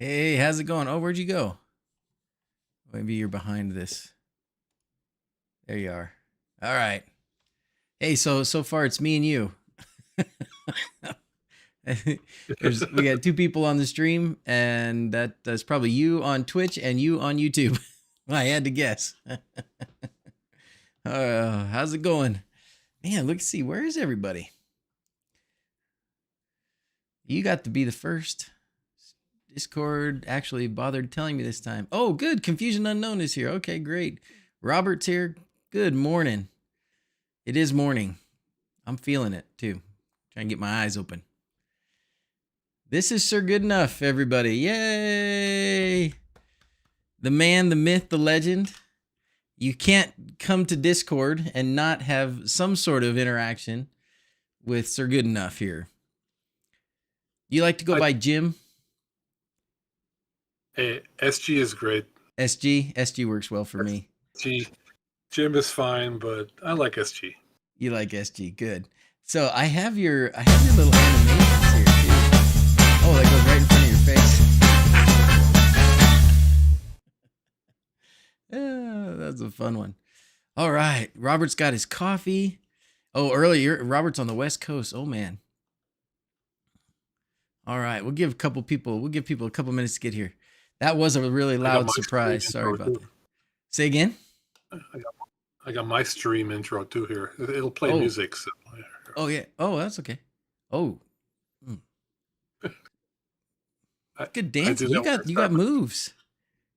Hey, how's it going? Oh, where'd you go? Maybe you're behind this. There you are. All right. Hey, so far it's me and you. We got two people on the stream, and that's probably you on Twitch and you on YouTube. I had to guess. How's it going? Man, look, see, where is everybody? You got to be the first. Discord actually bothered telling me this time. Oh, good. Confusion Unknown is here. Okay, great. Robert's here. Good morning. It is morning. I'm feeling it too. Trying to get my eyes open. This is Sir Good Enough, everybody. Yay! The man, the myth, the legend. You can't come to Discord and not have some sort of interaction with Sir Good Enough here. You like to go by Jim? Hey, SG is great. SG works well for me. Jim is fine, but I like SG. You like SG, good. So I have your little animations here too. Oh, that goes right in front of your face. Yeah, that's a fun one. All right, Robert's got his coffee. Oh, earlier Robert's on the West Coast. Oh man. All right, we'll give people a couple minutes to get here. That was a really loud surprise. Sorry about that. Say again? I got my stream intro too here. It'll play music. So. Oh yeah. Oh, that's okay. Oh. Good dancing. You got moves.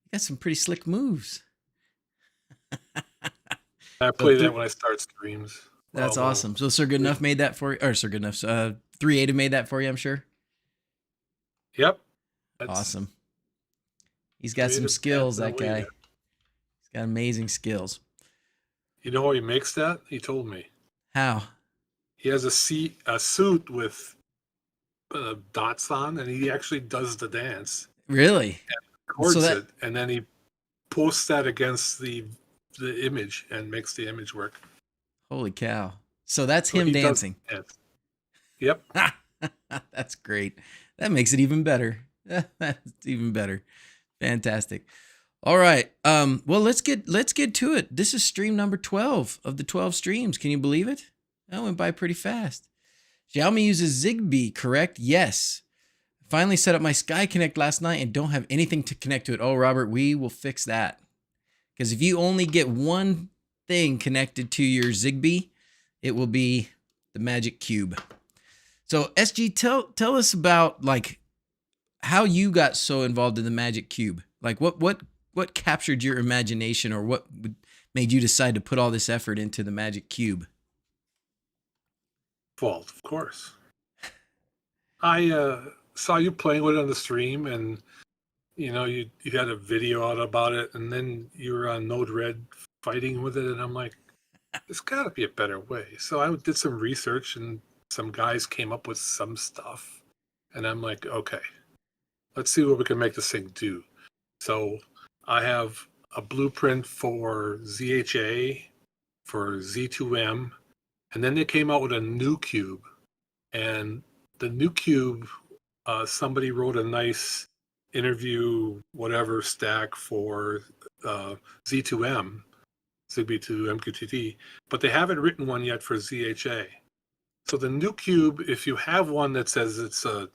You got some pretty slick moves. I play that when I start streams. That's awesome. So Sir Good Enough made that for you, or Sir Good Enough, 380 made that for you, I'm sure. Yep. Awesome. He's got some skills, that guy. He's got amazing skills. You know how he makes that? He told me. How? He has a suit with dots on, and he actually does the dance. Really? And records it, and then he posts that against the image and makes the image work. Holy cow. So that's him dancing. Yep. That's great. That makes it even better. That's even better. Fantastic. All right. Well, let's get to it. This is stream number 12 of the 12 streams. Can you believe it? That went by pretty fast. Xiaomi uses Zigbee, correct? Yes. Finally set up my Sky Connect last night and don't have anything to connect to it. Oh, Robert, we will fix that. Because if you only get one thing connected to your Zigbee, it will be the Magic Cube. So SG, tell us about like how you got so involved in the Magic Cube. Like what captured your imagination, or what made you decide to put all this effort into the Magic Cube? Fault, of course. I saw you playing with it on the stream, and you know you had a video out about it, and then you were on Node-RED fighting with it, and I'm like, there's got to be a better way. So I did some research, and some guys came up with some stuff, and I'm like, okay, let's see what we can make this thing do. So I have a blueprint for ZHA, for Z2M, and then they came out with a new cube. And the new cube, somebody wrote a nice interview, whatever stack for Z2M, Zigbee to MQTT, but they haven't written one yet for ZHA. So the new cube, if you have one that says it's a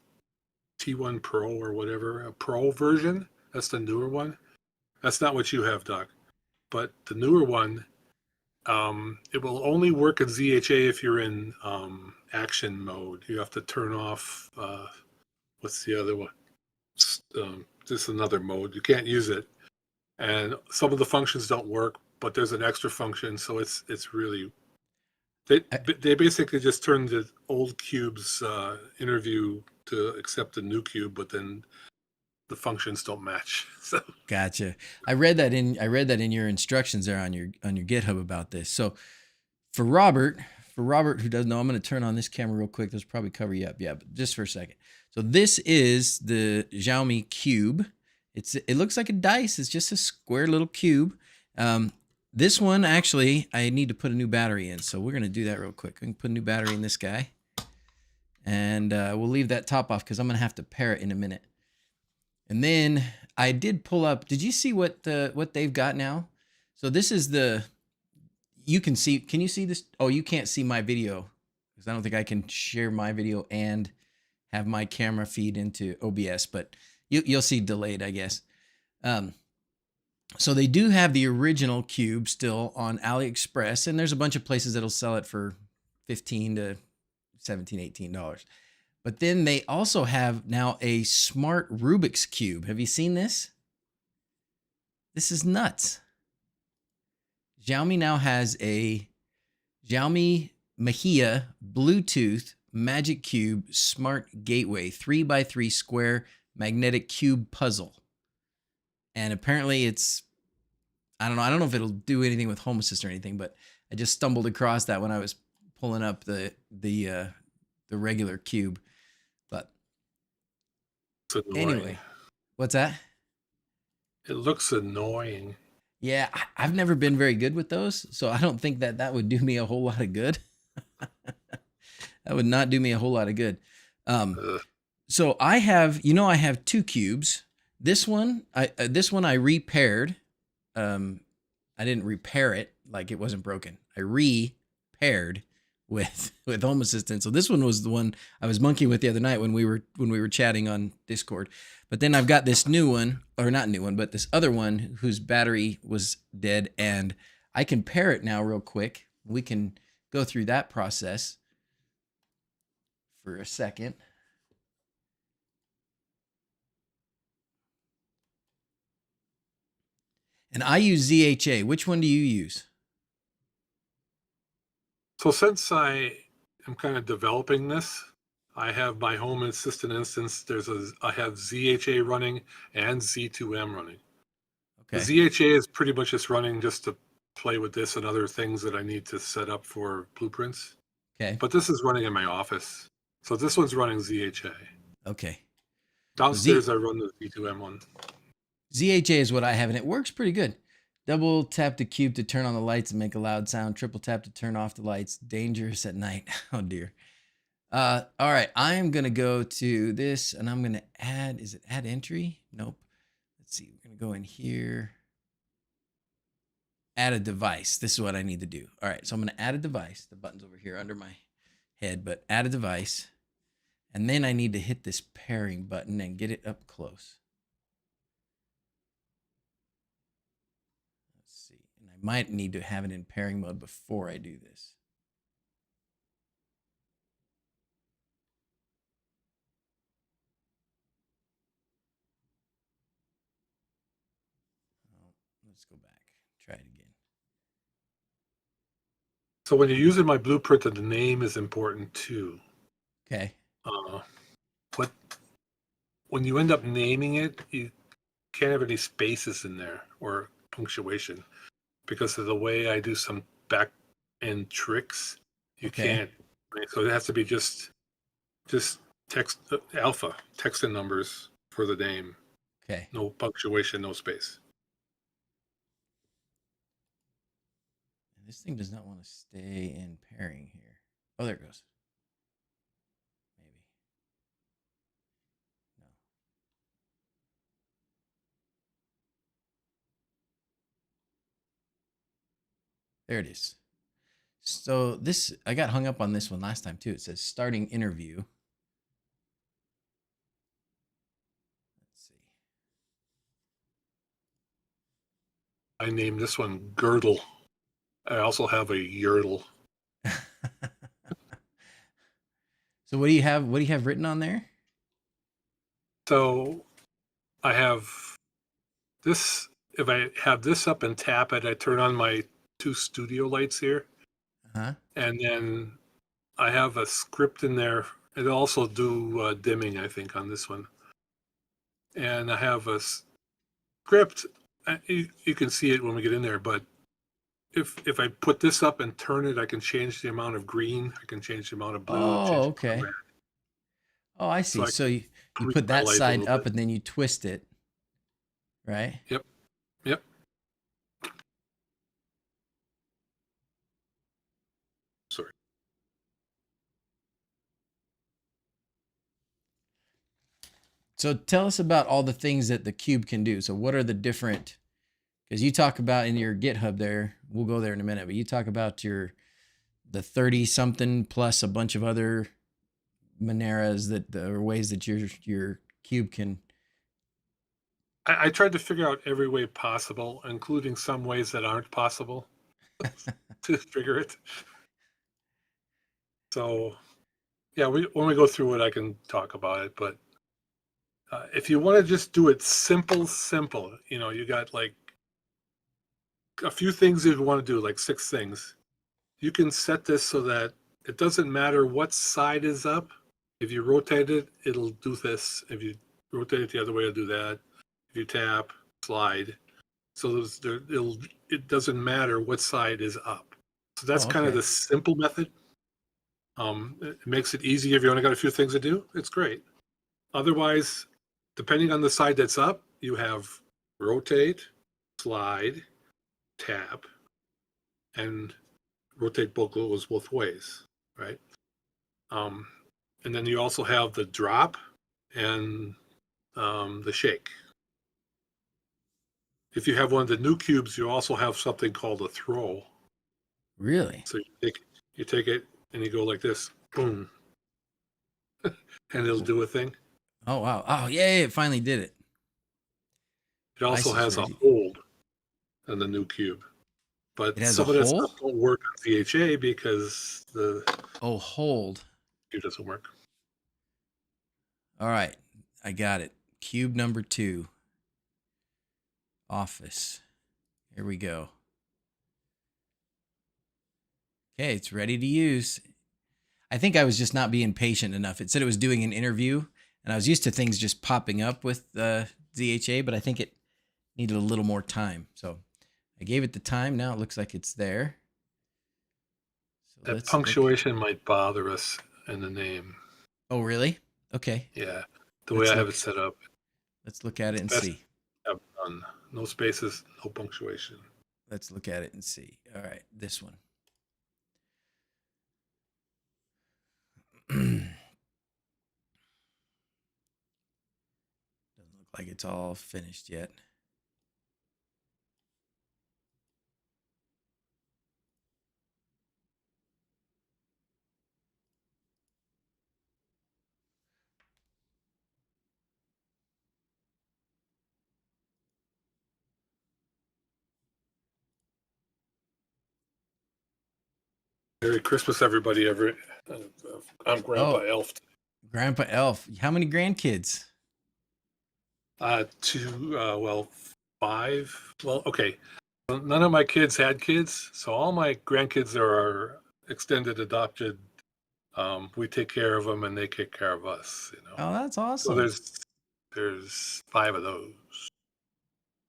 T1 Pro or whatever, a Pro version, that's the newer one. That's not what you have, Doc. But the newer one, it will only work in ZHA if you're in action mode. You have to turn off, what's the other one? Just another mode. You can't use it. And some of the functions don't work, but there's an extra function, so it's really... They basically just turned the old cube's interview to accept the new cube, but then the functions don't match. So gotcha. I read that in your instructions there on your GitHub about this. So for Robert who doesn't know, I'm going to turn on this camera real quick. This will probably cover you up. Yeah, but just for a second. So this is the Xiaomi Cube. It looks like a dice. It's just a square little cube. This one, actually, I need to put a new battery in, so we're going to do that real quick. We can put a new battery in this guy, and we'll leave that top off because I'm going to have to pair it in a minute. And then I did pull up. Did you see what they've got now? So this is the. You can see. Can you see this? Oh, you can't see my video because I don't think I can share my video and have my camera feed into OBS. But you'll see delayed, I guess. So they do have the original cube still on AliExpress, and there's a bunch of places that'll sell it for $15 to $17, $18. But then they also have now a smart Rubik's Cube. Have you seen this? This is nuts. Xiaomi now has a Xiaomi Mejia Bluetooth Magic Cube Smart Gateway 3x3 square magnetic cube puzzle. And apparently it's, I don't know if it'll do anything with Home Assist or anything, but I just stumbled across that when I was pulling up the regular cube. But anyway, what's that? It looks annoying. Yeah, I've never been very good with those, so I don't think that would do me a whole lot of good. That would not do me a whole lot of good. So I have two cubes. This one I repaired. I didn't repair it like it wasn't broken. I repaired with Home Assistant. So this one was the one I was monkeying with the other night when we were chatting on Discord. But then I've got this new one, or not new one, but this other one whose battery was dead, and I can pair it now real quick. We can go through that process for a second. And I use ZHA. Which one do you use? So since I am kind of developing this, I have my Home Assistant instance. I have ZHA running and Z2M running. Okay. The ZHA is pretty much just running just to play with this and other things that I need to set up for blueprints. Okay. But this is running in my office. So this one's running ZHA. Okay. Downstairs, I run the Z2M one. ZHA is what I have, and it works pretty good. Double tap the cube to turn on the lights and make a loud sound. Triple tap to turn off the lights. Dangerous at night. Oh, dear. All right. I'm going to go to this, and I'm going to add, is it add entry? Nope. Let's see. We're going to go in here. Add a device. This is what I need to do. All right. So I'm going to add a device. The button's over here under my head, but add a device. And then I need to hit this pairing button and get it up close. Let's see. And I might need to have it in pairing mode before I do this. Let's go back. Try it again. So when you're using my blueprint, the name is important too. Okay. But when you end up naming it, you can't have any spaces in there or punctuation because of the way I do some back end tricks. You can't. So it has to be just text alpha, text and numbers for the name. Okay. No punctuation, no space. This thing does not want to stay in pairing here. Oh, there it goes. Maybe. No. There it is. So this, I got hung up on this one last time too. It says starting interview. Let's see. I named this one Girdle. I also have a Yurdle. So what do you have? What do you have written on there? So I have this. If I have this up and tap it, I turn on my 2 studio lights here. Uh-huh. And then I have a script in there. It'll also do dimming, I think, on this one. And I have a script. You can see it when we get in there, but if I put this up and turn it, I can change the amount of green. I can change the amount of blue. Oh, okay. Oh, I see. So you put that side up and then you twist it, right? Yep. Sorry. So tell us about all the things that the cube can do. So what are the different, because you talk about in your GitHub there, we'll go there in a minute, but you talk about the 30 something plus a bunch of other maneras that or ways that your cube can. I tried to figure out every way possible, including some ways that aren't possible to figure it. So yeah, when we go through it, I can talk about it. But if you want to just do it simple, you got like a few things you want to do, like 6 things. You can set this so that it doesn't matter what side is up. If you rotate it, it'll do this. If you rotate it the other way, it'll do that. If you tap, slide. So it doesn't matter what side is up. So that's kind of Okay. the simple method. It makes it easy if you only got a few things to do. It's great. Otherwise, depending on the side that's up, you have rotate, slide, tap, and rotate goes both ways, right? And then you also have the drop and the shake. If you have one of the new cubes, you also have something called a throw. Really? So you take it and you go like this, boom, and it'll do a thing. Oh, wow. Oh, yeah, it finally did it. It also Ice is has a ready. hold on the new cube. It But has a some of that stuff hole? don't work on CHA because the Oh, hold. cube doesn't work. All right. I got it. Cube number 2. Office. Here we go. Okay, it's ready to use. I think I was just not being patient enough. It said it was doing an interview, and I was used to things just popping up with ZHA, but I think it needed a little more time. So I gave it the time. Now it looks like it's there. So That let's look. punctuation might bother us in the name. Oh, really? Okay. Yeah, the way Let's I have it look. set up. Let's look at it It's and best see. to have none. No spaces, no punctuation. Let's look at it and see. All right, this one. Doesn't look like it's all finished yet. Merry Christmas, everybody. I'm Grandpa Oh, Elf. Grandpa Elf. How many grandkids? Well, 5. Well, okay. None of my kids had kids, so all my grandkids are extended adopted. We take care of them, and they take care of us. Oh, that's So awesome. there's 5 of those.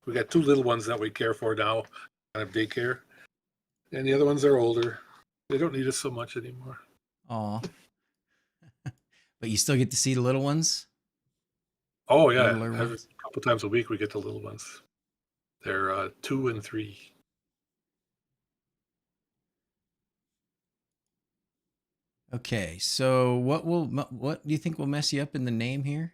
We got 2 little ones that we care for now, kind of daycare, and the other ones are older. They don't need us so much anymore. Aw. But you still get to see the little ones? Oh yeah, Littler every ones? couple times a week we get the little ones. They're 2 and 3. Okay, so what do you think will mess you up in the name here?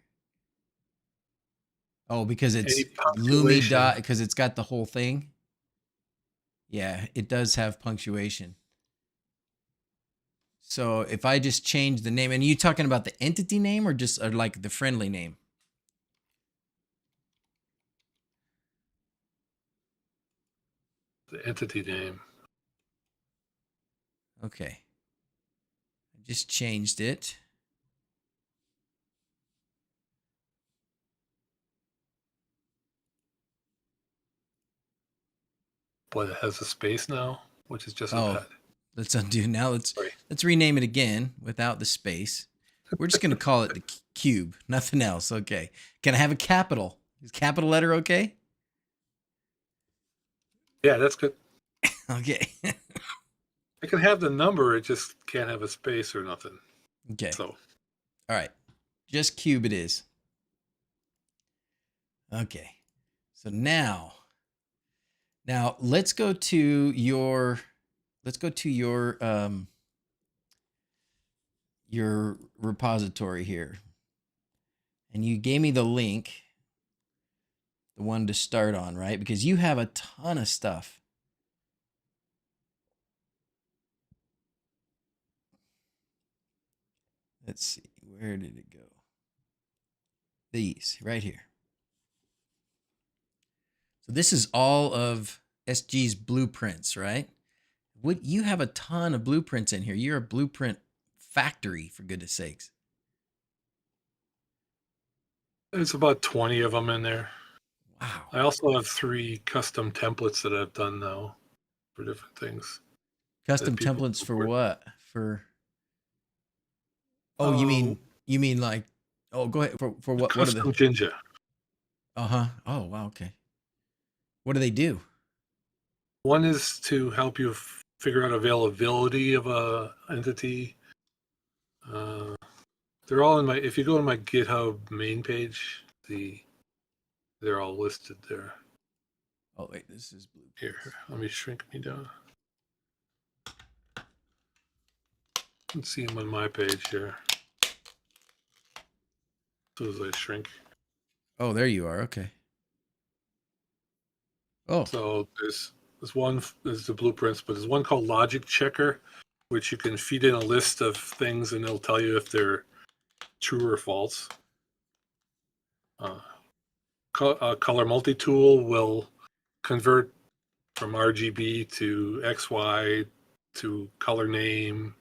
Oh, because it's Any Lumi punctuation? dot because it's got the whole thing. Yeah, it does have punctuation. So if I just change the name, and you talking about the entity name or like the friendly name? The entity name. Okay, I just changed it. But it has a space now, which is just as Oh, bad. let's undo now. Sorry. Let's rename it again without the space. We're just gonna call it the cube, nothing else. Okay. Can I have a capital? Is capital letter okay? Yeah, that's good. Okay. I can have the number, it just can't have a space or nothing. Okay. So All right. Just cube it is. Okay. So now let's go to your your repository here. And you gave me the link, the one to start on, right? Because you have a ton of stuff. Let's see, where did it go? These right here. So this is all of SG's blueprints, right? What, you have a ton of blueprints in here. You're a blueprint factory, for goodness sakes. There's about 20 of them in there. Wow. I also have 3 custom templates that I've done now for different things. Custom templates for what? For oh, Oh, you mean like, oh, go ahead. For what? What are the? custom Jinja. Uh-huh. Oh, wow. Okay. What do they do? One is to help you figure out availability of a entity. They're all in my. If you go to my GitHub main page, they're all listed there. Oh wait, this is blue. Here, let me shrink me down. Let's see them on my page here. As soon as I shrink. Oh, there you are. Okay. Oh. So there's one. There's the blueprints, but there's one called Logic Checker, which you can feed in a list of things, and it'll tell you if they're true or false. Color multi-tool will convert from RGB to XY to color name,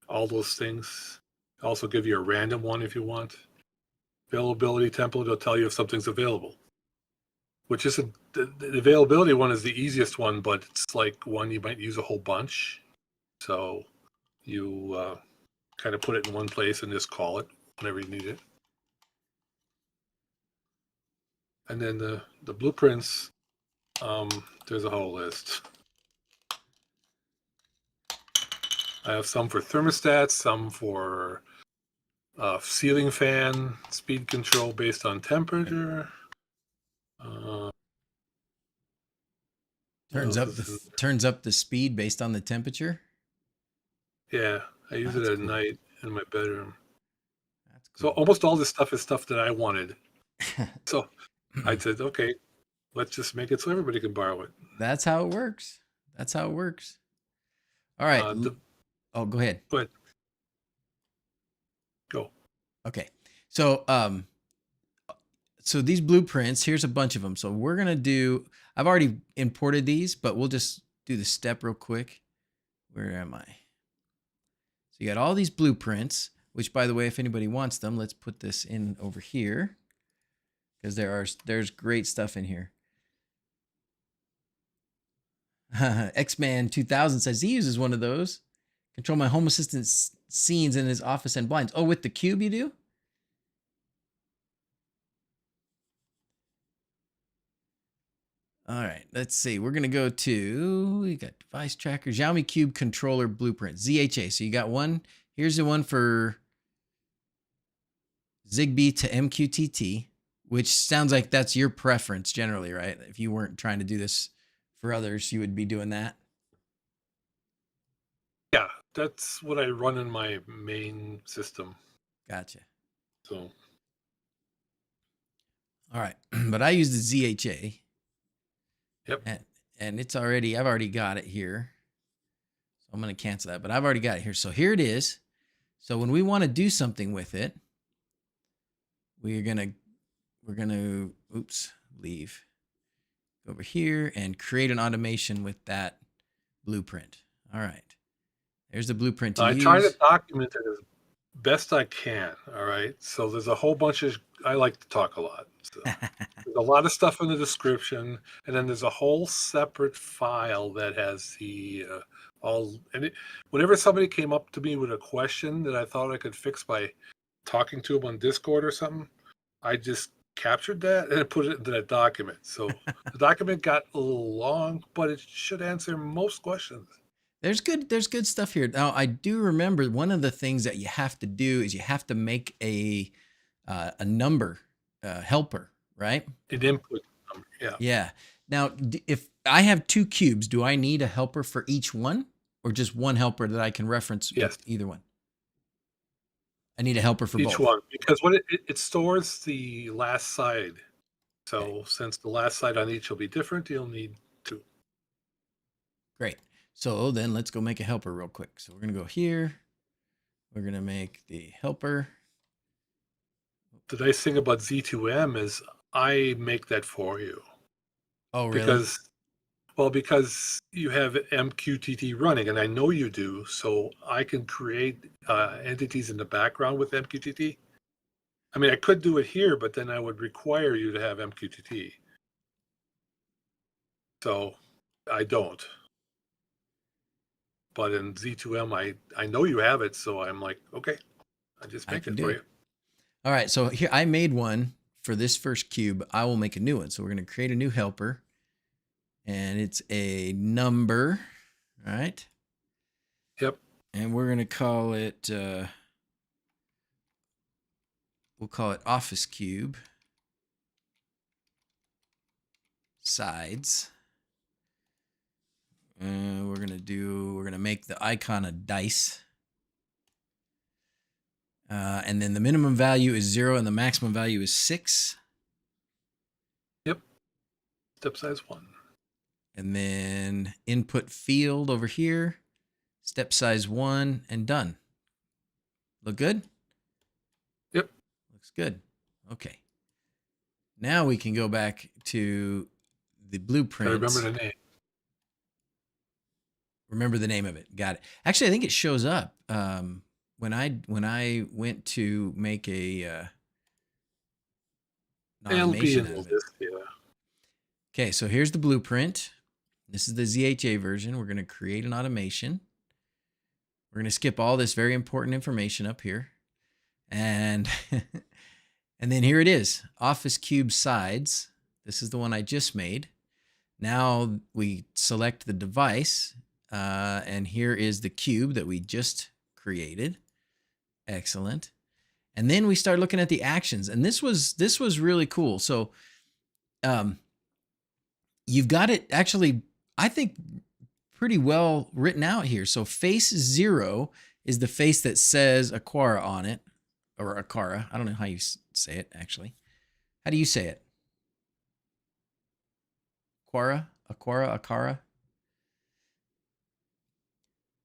all those things. Also give you a random one if you want. Availability template will tell you if something's available, which is the availability one is the easiest one, but it's like one you might use a whole bunch. So you kind of put it in one place and just call it whenever you need it. And then the blueprints, there's a whole list. I have some for thermostats, some for ceiling fan, speed control based on temperature. Turns up the speed based on the temperature. Yeah, I use it at night in my bedroom. That's cool. So almost all this stuff is stuff that I wanted. So I said, okay, let's just make it so everybody can borrow it. That's how it works. That's how it works. All right. Oh, go ahead. Go ahead. Go. Okay. So, so these blueprints, here's a bunch of them. So we're going to do, I've already imported these, but we'll just do the step real quick. Where am I? So you got all these blueprints, which by the way, if anybody wants them, let's put this in over here because there's great stuff in here. X-Man 2000 says he uses one of those. Control my home assistant scenes in his office and blinds. Oh, with the cube you do? All right, let's see. We're going to go to, we got device tracker, Xiaomi Cube controller blueprint, ZHA. So you got one. Here's the one for Zigbee to MQTT, which sounds like that's your preference generally, right? If you weren't trying to do this for others, you would be doing that. Yeah, that's what I run in my main system. Gotcha. So. All right, but I use the ZHA. Yep. And it's already, I've already got it here. So I'm going to cancel that, but I've already got it here. So here it is. So when we want to do something with it, we're going to, oops, leave. Go over here and create an automation with that blueprint. All right. There's the blueprint to use. I try to document it as best I can. All right. So there's a whole bunch of, I like to talk a lot. So there's a lot of stuff in the description, and then there's a whole separate file that has the whenever somebody came up to me with a question that I thought I could fix by talking to them on Discord or something, I just captured that and put it into that document. So the document got a little long, but it should answer most questions. There's good stuff here. Now I do remember one of the things that you have to do is you have to make a number helper, right? An input number, yeah. Yeah. Now, if I have 2 cubes, do I need a helper for each one, or just one helper that I can reference with either one? I need a helper for each both. one, because what it stores the last side. Okay, So since the last side on each will be different, you'll need two. great. So then let's go make a helper real quick. So we're going to go here. We're going to make the helper. The nice thing about Z2M is I make that for you Oh, really? because, well, because you have MQTT running, and I know you do, so I can create entities in the background with MQTT. I mean, I could do it here, but then I would require you to have MQTT. So I don't. But in Z2M, I know you have it, so I'm like, okay, I just I make can it do for it. you. All right, so here I made one for this first cube. I will make a new one. So we're going to create a new helper, and it's a number, right? Yep. And we're going to call it, we'll call it office cube sides. We're going to make the icon a dice. And then the minimum value is 0 and the maximum value is 6. Yep. Step size 1. And then input field over here, step size 1, and done. Look good? Yep. Looks good. Okay. Now we can go back to the blueprint. I remember the name. Remember the name of it. Got it. Actually, I think it shows up when I went to make a an It'll be automation in out the of it. list, yeah. Okay, so here's the blueprint. This is the ZHA version. We're going to create an automation. We're going to skip all this very important information up here. And and then here it is, Office Cube sides. This is the one I just made. Now we select the device, and here is the cube that we just created. Excellent. And then we start looking at the actions, and this was really cool. So you've got it actually, I think, pretty well written out here. So face 0 is the face that says Aquara on it, or Akara. I don't know how you say it, actually. How do you say it? Aquara? Aquara? Akara?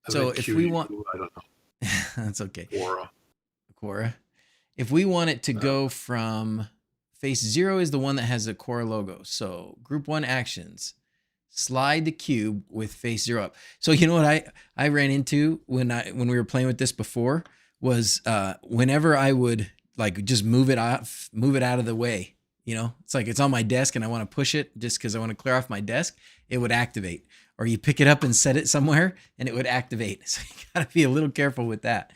So if we want... I don't know. That's okay. Aura. Aquara. If we want it to go from... Face 0 is the one that has a Quora logo. So group 1 actions. Slide the cube with face 0 up. So you know what I ran into when we were playing with this before was whenever I would like just move it out of the way. You know, it's like it's on my desk and I want to push it just because I want to clear off my desk. It would activate. Or you pick it up and set it somewhere and it would activate. So you got to be a little careful with that.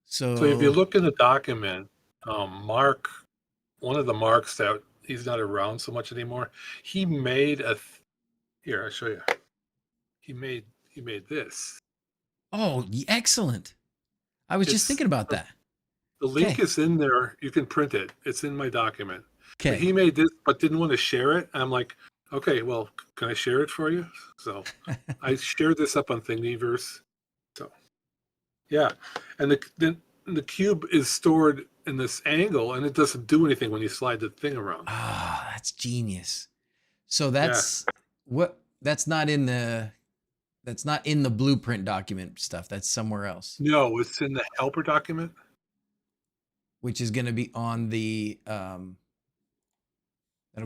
So if you look in the document, Mark, one of the Marks that he's not around so much anymore, he made here, I'll show you. He made this. Oh, excellent. I was just thinking about that. The link is in there. You can print it. It's in my document. Okay. But he made this, but didn't want to share it. I'm like, okay, well, can I share it for you? So I shared this up on Thingiverse. So yeah, and the cube is stored in this angle, and it doesn't do anything when you slide the thing around. Ah, that's genius. So that's that's not in the blueprint document stuff. That's somewhere else. No, it's in the helper document, which is going to be on the that'll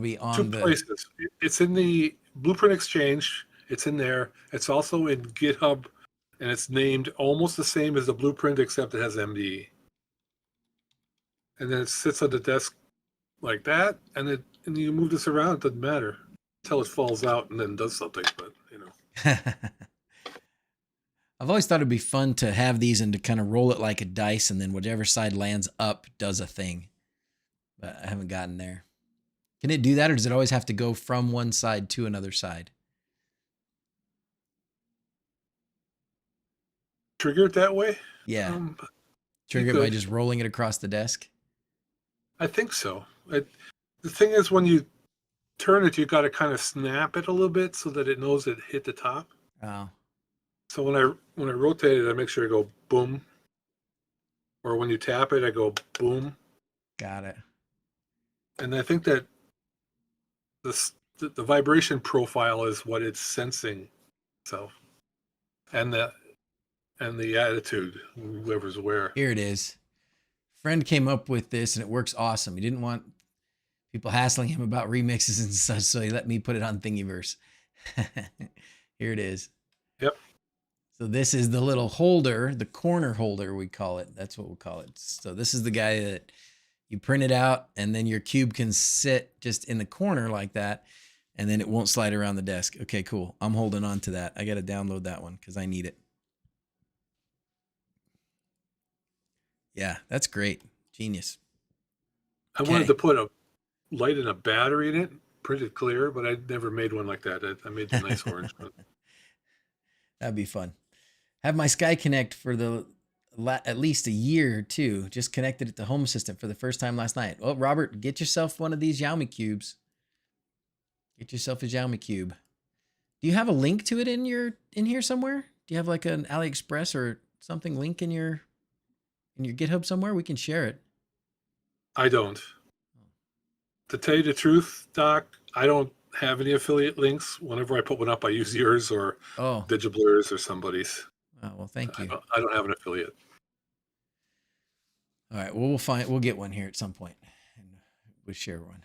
be on two places. It's in the Blueprint Exchange. It's in there. It's also in GitHub, and it's named almost the same as the blueprint, except it has MDE. And then it sits on the desk like that, and you move this around. It doesn't matter until it falls out and then does something. But you know, I've always thought it'd be fun to have these and to kind of roll it like a dice, and then whichever side lands up does a thing. But I haven't gotten there. Can it do that, or does it always have to go from one side to another side? Trigger it that way? Yeah. Trigger it by just rolling it across the desk? I think so. The thing is, when you turn it, you got to kind of snap it a little bit so that it knows it hit the top. Oh. So when I rotate it, I make sure I go boom. Or when you tap it, I go boom. Got it. And I think that the vibration profile is what it's sensing itself, and the attitude, whoever's where. Here it is. Friend came up with this and it works awesome. He didn't want people hassling him about remixes and such, so he let me put it on Thingiverse. Here it is. Yep. So this is the little holder, the corner holder, we call it. That's what we'll call it. So this is the guy that you print it out, and then your cube can sit just in the corner like that, and then it won't slide around the desk. Okay, cool. I'm holding on to that. I got to download that one because I need it. Yeah, that's great. Genius. I wanted to put a light and a battery in it, printed clear, but I never made one like that. I made the nice orange one. That'd be fun. Have my Sky Connect for at least a year or two. Just connected it to Home Assistant for the first time last night. Well, Robert, get yourself one of these Xiaomi cubes. Get yourself a Xiaomi cube. Do you have a link to it in here somewhere? Do you have like an AliExpress or something link in your GitHub somewhere? We can share it. I don't. To tell you the truth, Doc, I don't have any affiliate links. Whenever I put one up, I use yours or Digiblur's or somebody's. Oh, well, thank you. I don't have an affiliate. All right. Well, we'll get one here at some point, and we'll share one.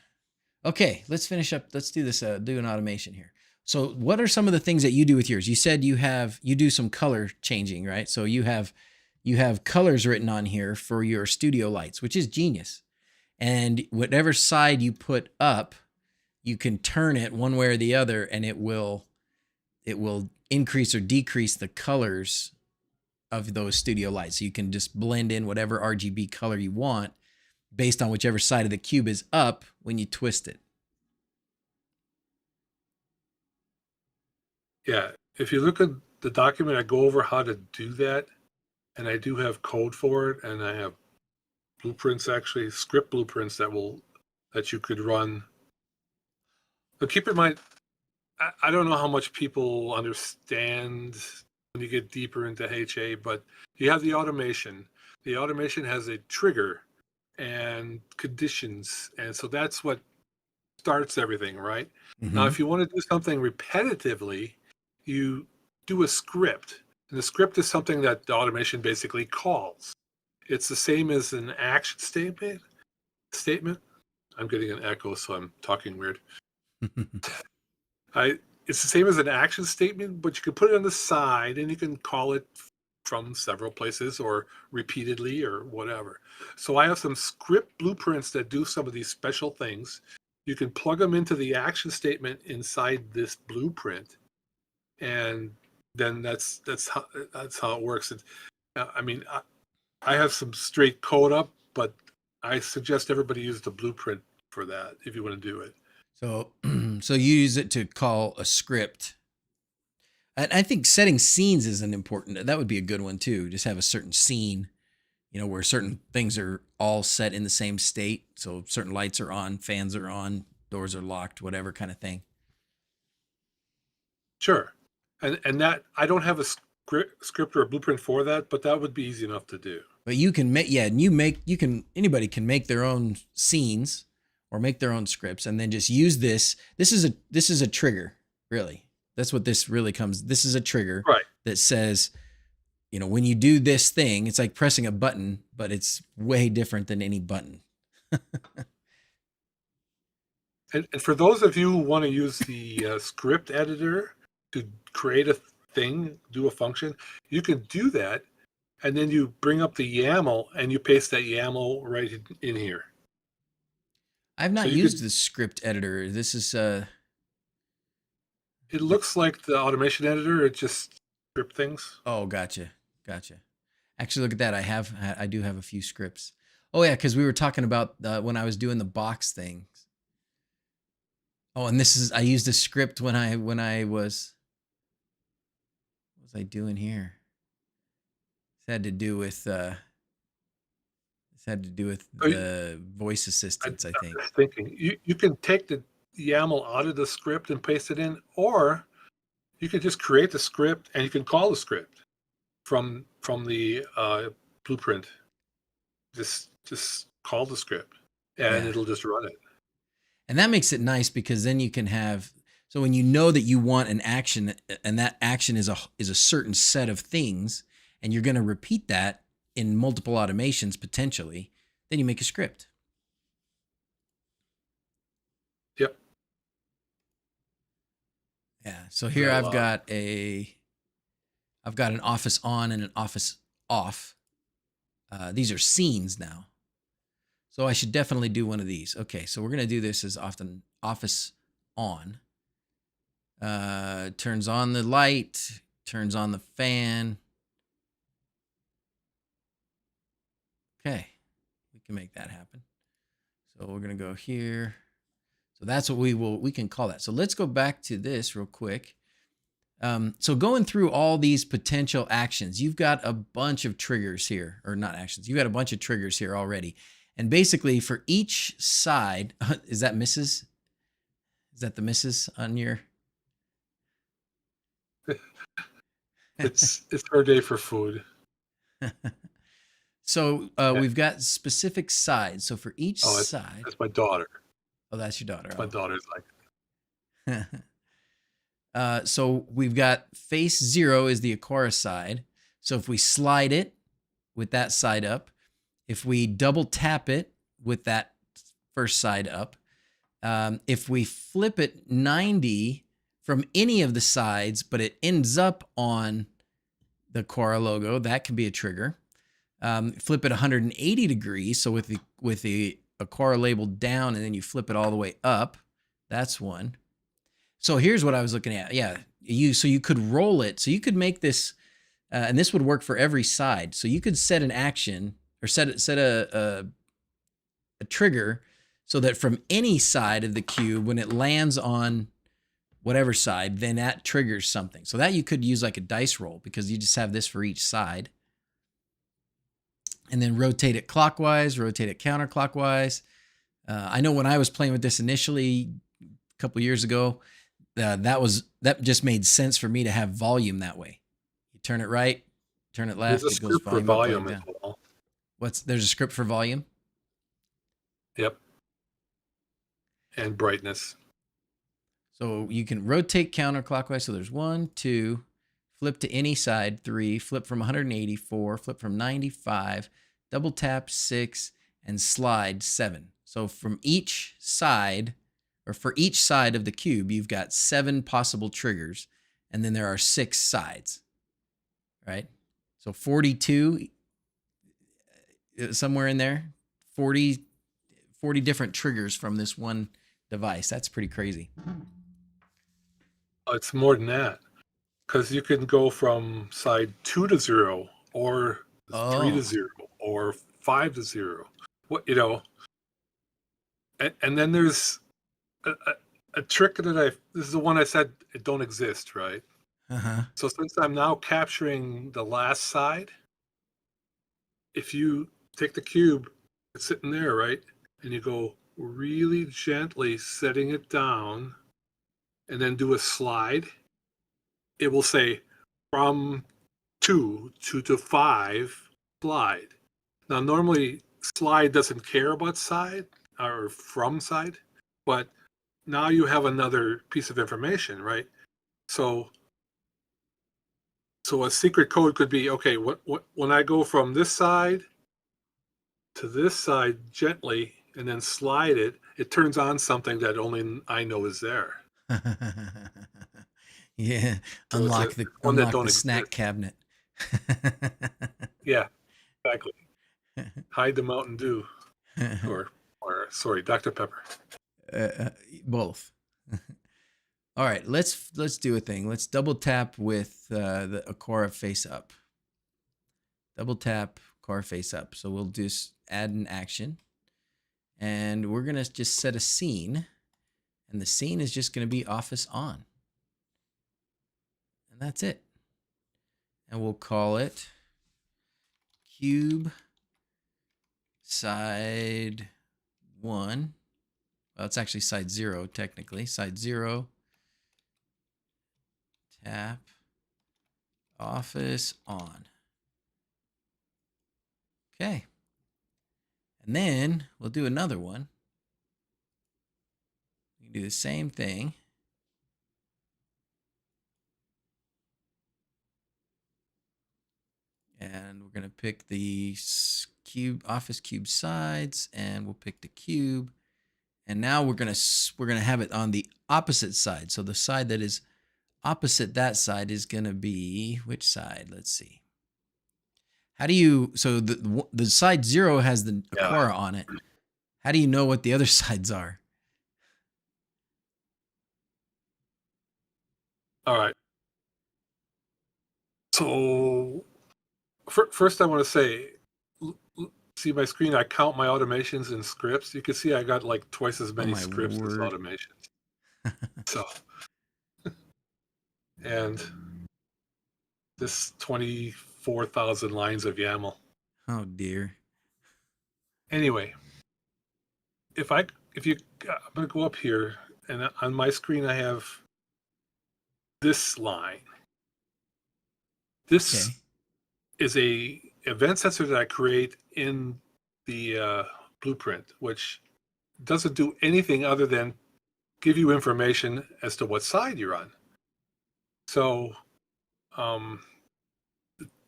Okay, let's finish up. Let's do this. Do an automation here. So, what are some of the things that you do with yours? You said you do some color changing, right? So you have colors written on here for your studio lights, which is genius. And whatever side you put up, you can turn it one way or the other, and it will increase or decrease the colors of those studio lights. So you can just blend in whatever RGB color you want based on whichever side of the cube is up when you twist it. Yeah, if you look at the document, I go over how to do that, and I do have code for it, and I have blueprints, actually script blueprints that you could run. But keep in mind, I don't know how much people understand when you get deeper into HA, but you have the automation. The automation has a trigger and conditions, and so that's what starts everything, right? Mm-hmm. Now, if you want to do something repetitively, you do a script, and the script is something that the automation basically calls. It's the same as an action statement. I'm getting an echo, so I'm talking weird. It's the same as an action statement, but you can put it on the side and you can call it from several places or repeatedly or whatever. So I have some script blueprints that do some of these special things. You can plug them into the action statement inside this blueprint, and then that's how it works. I mean, I have some straight code up, but I suggest everybody use the blueprint for that if you want to do it. So you use it to call a script. And I think setting scenes is that would be a good one too. Just have a certain scene, where certain things are all set in the same state. So certain lights are on, fans are on, doors are locked, whatever kind of thing. Sure. And that, I don't have a script or a blueprint for that, but that would be easy enough to do. But you can make, anybody can make their own scenes or make their own scripts, and then just use this. This is a trigger, really. That's what this really comes. This is a trigger, right, that says, when you do this thing, it's like pressing a button, but it's way different than any button. And for those of you who want to use the script editor to create a thing, do a function, you can do that, and then you bring up the YAML and you paste that YAML right in here. I've not used the script editor. This is it looks like the automation editor. It just script things. Oh, gotcha. Actually, look at that. I do have a few scripts. Oh yeah, because we were talking about when I was doing the box things. Oh, and I used a script when I was. What was I doing here? It had to do with the voice assistants, I think. I was thinking you can take the YAML out of the script and paste it in, or You can just create the script, and you can call the script from the blueprint. Just call the script, and Yeah. it'll just run it. And that makes it nice because then you can have, so when you know that you want an action and that action is a certain set of things and you're going to repeat that in multiple automations potentially, then you make a script. Yep. Yeah. So here That'll, I've got an office on and an office off. These are scenes now. So I should definitely do one of these. Okay, so we're going to do this as often office on. Turns on the light, turns on the fan. Okay, we can make that happen. So we're going to go here. So that's what we can call that. So let's go back to this real quick. So going through all these potential actions, you've got a bunch of triggers here, or not actions. You've got a bunch of triggers here already. And basically for each side, is that Mrs.? Is that the Mrs. on your? it's her day for food. So we've got specific sides. So for each side. That's my daughter. Oh, that's your daughter. My daughter's like. So we've got face 0 is the Akora side. So if we slide it with that side up, if we double tap it with that first side up, if we flip it 90 from any of the sides, but it ends up on the Akora logo, that can be a trigger. Flip it 180 degrees. So with the Akora label down and then you flip it all the way up, that's one. So here's what I was looking at. Yeah, so you could roll it. So you could make this, and this would work for every side. So you could set an action or set a trigger so that from any side of the cube, when it lands on whatever side, then that triggers something. So that you could use like a dice roll because you just have this for each side. And then rotate it clockwise, rotate it counterclockwise. I know when I was playing with this initially a couple years ago, that just made sense for me to have volume that way. You turn it right, turn it left, There's a it goes script for volume volume up, as well. there's a script for volume? Yep. And brightness. So you can rotate counterclockwise. So there's 1, 2, flip to any side, 3, flip from 184, flip from 95, double tap 6, and slide 7. So from each side, or for each side of the cube, you've got 7 possible triggers, and then there are 6 sides, right? So 42, somewhere in there, 40 different triggers from this one device. That's pretty crazy. It's more than that, because you can go from side 2 to 0, or 3 to 0, or 5 to 0. What, and then there's a trick that this is the one I said it don't exist, right? So since I'm now capturing the last side, if you take the cube, it's sitting there, right? And you go really gently setting it down and then do a slide, it will say from 2 to 5, slide. Now, normally slide doesn't care about side or from side, but now you have another piece of information, right? So a secret code could be, okay, when I go from this side to this side gently and then slide it, it turns on something that only I know is there. Yeah, So unlock the snack cabinet. Yeah, exactly. Hide the Mountain Dew, or sorry, Dr. Pepper. Both. All right, let's do a thing. Let's double tap with the Akora face up. Double tap Akora face up. So we'll just add an action, and we're gonna just set a scene, and the scene is just gonna be office on, and that's it. And we'll call it cube side 1. Well, it's actually side 0 technically. Side 0. tap office on. Okay. And then we'll do another one. We can do the same thing. And we're going to pick the cube, office cube sides, and we'll pick the cube. And now we're going to have it on the opposite side. So the side that is opposite that side is going to be which side? Let's see. How do you, so the side 0 has the Aquara on it. How do you know what the other sides are? All right. So first I want to say, see my screen, I count my automations and scripts. You can see I got like twice as many scripts as automations. So, and this 24,000 lines of YAML. Oh dear. Anyway, I'm going to go up here, and on my screen I have this line. This is a event sensor that I create in the blueprint, which doesn't do anything other than give you information as to what side you're on. So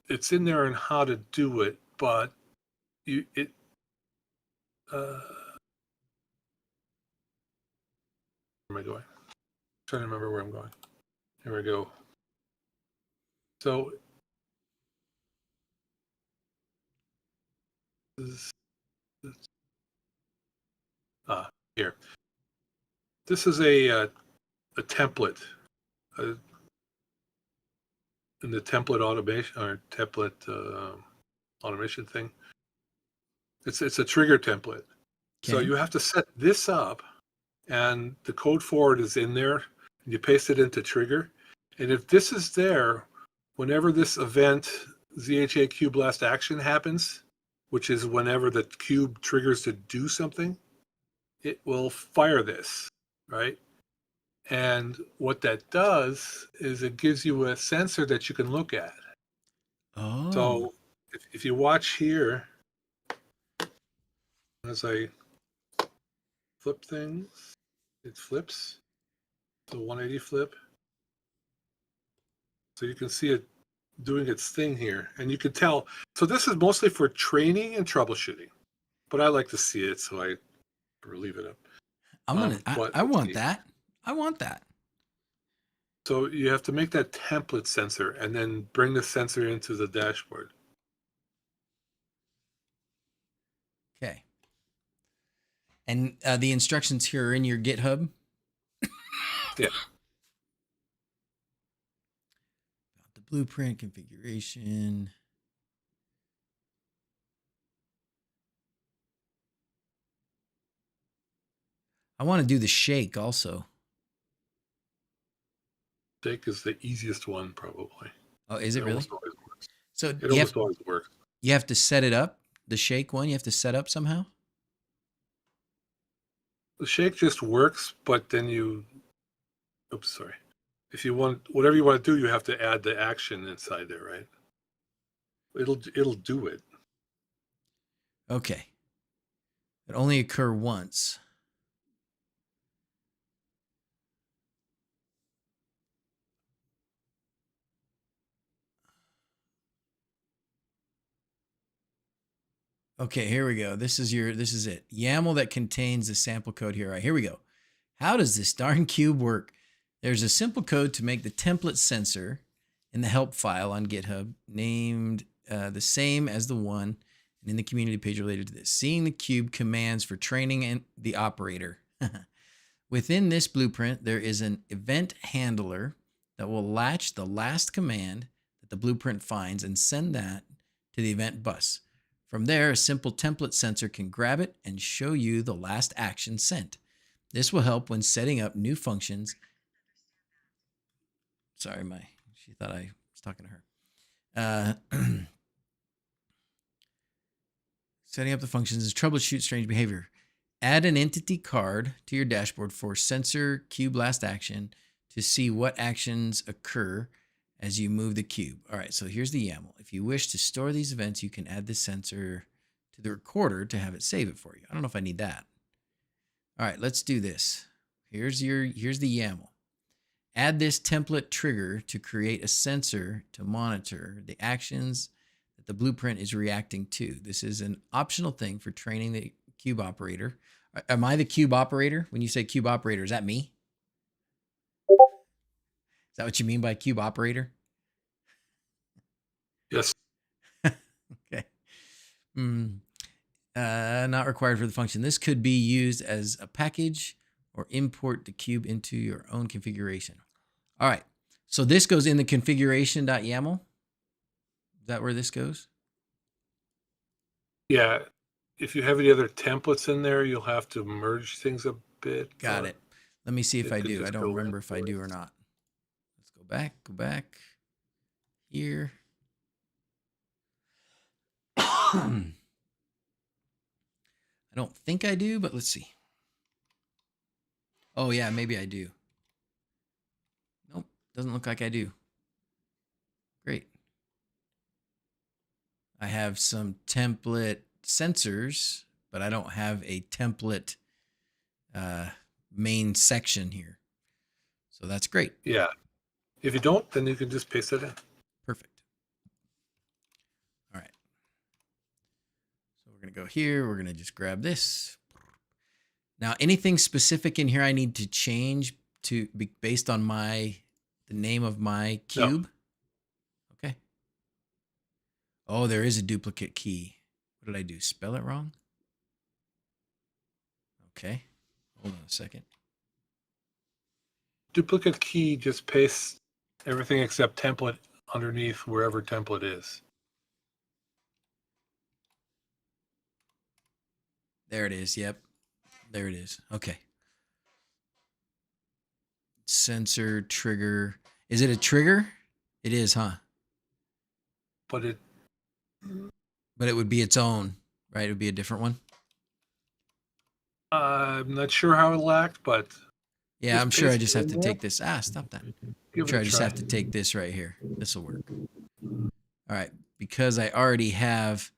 it's in there on how to do it, but where am I going? I'm trying to remember where I'm going. Here we go. So here. This is a template in the template automation or template automation thing. It's a trigger template. Okay. So you have to set this up, and the code for it is in there, and you paste it into trigger. And if this is there, whenever this event ZHA cube last action happens, which is whenever the cube triggers to do something, it will fire this, right? And what that does is it gives you a sensor that you can look at. Oh. So if you watch here, as I flip things, it flips. So 180 flip. So you can see it doing its thing here. And you can tell. So this is mostly for training and troubleshooting. But I like to see it, so I leave it up. I want that. I want that. So you have to make that template sensor and then bring the sensor into the dashboard. Okay. And the instructions here are in your GitHub? Yeah. The blueprint configuration. I want to do the shake also. Shake is the easiest one, probably. Oh, is it really? Almost always works. So it almost always works. You have to set it up. The shake one, you have to set up somehow. The shake just works, but then oops, sorry. If you want whatever you want to do, you have to add the action inside there, right? It'll do it. Okay. It only occur once. Okay, here we go. This is it. YAML that contains the sample code here. All right, here we go. How does this darn cube work? There's a simple code to make the template sensor in the help file on GitHub named the same as the one in the community page related to this. Seeing the cube commands for training and the operator. Within this blueprint, there is an event handler that will latch the last command that the blueprint finds and send that to the event bus. From there, a simple template sensor can grab it and show you the last action sent. This will help when setting up new functions. Sorry, she thought I was talking to her. Setting up the functions is troubleshoot strange behavior. Add an entity card to your dashboard for sensor cube last action to see what actions occur as you move the cube. All right, so here's the YAML. If you wish to store these events, you can add this sensor to the recorder to have it save it for you. I don't know if I need that. All right, let's do this. Here's the YAML. Add this template trigger to create a sensor to monitor the actions that the blueprint is reacting to. This is an optional thing for training the cube operator. Am I the cube operator? When you say cube operator, is that me? Is that what you mean by cube operator? Yes. Okay. Not required for the function. This could be used as a package or import the cube into your own configuration. All right. So this goes in the configuration.yaml. Is that where this goes? Yeah. If you have any other templates in there, you'll have to merge things a bit. Got it. Let me see if I do. I don't remember if I do it. or not. Let's go back here. I don't think I do, but let's see. Oh yeah, maybe I do. Nope, doesn't look like I do. Great. I have some template sensors, but I don't have a template main section here. So that's great. Yeah. If you don't, then you can just paste it in. Perfect. All right. So we're going to go here. We're going to just grab this. Now, anything specific in here I need to change to be based on the name of my cube? No. Okay. Oh, there is a duplicate key. What did I do? Spell it wrong? Okay. Hold on a second. Duplicate key just pastes everything except template underneath wherever template is. There it is. Yep. There it is. Okay. Sensor trigger. Is it a trigger? It is, huh? But it would be its own, right? It would be a different one. I'm not sure how it'll act, but yeah, I'm sure I just have to take this. Stop that. I'm sure I just have to take this right here. This will work. All right, because I already have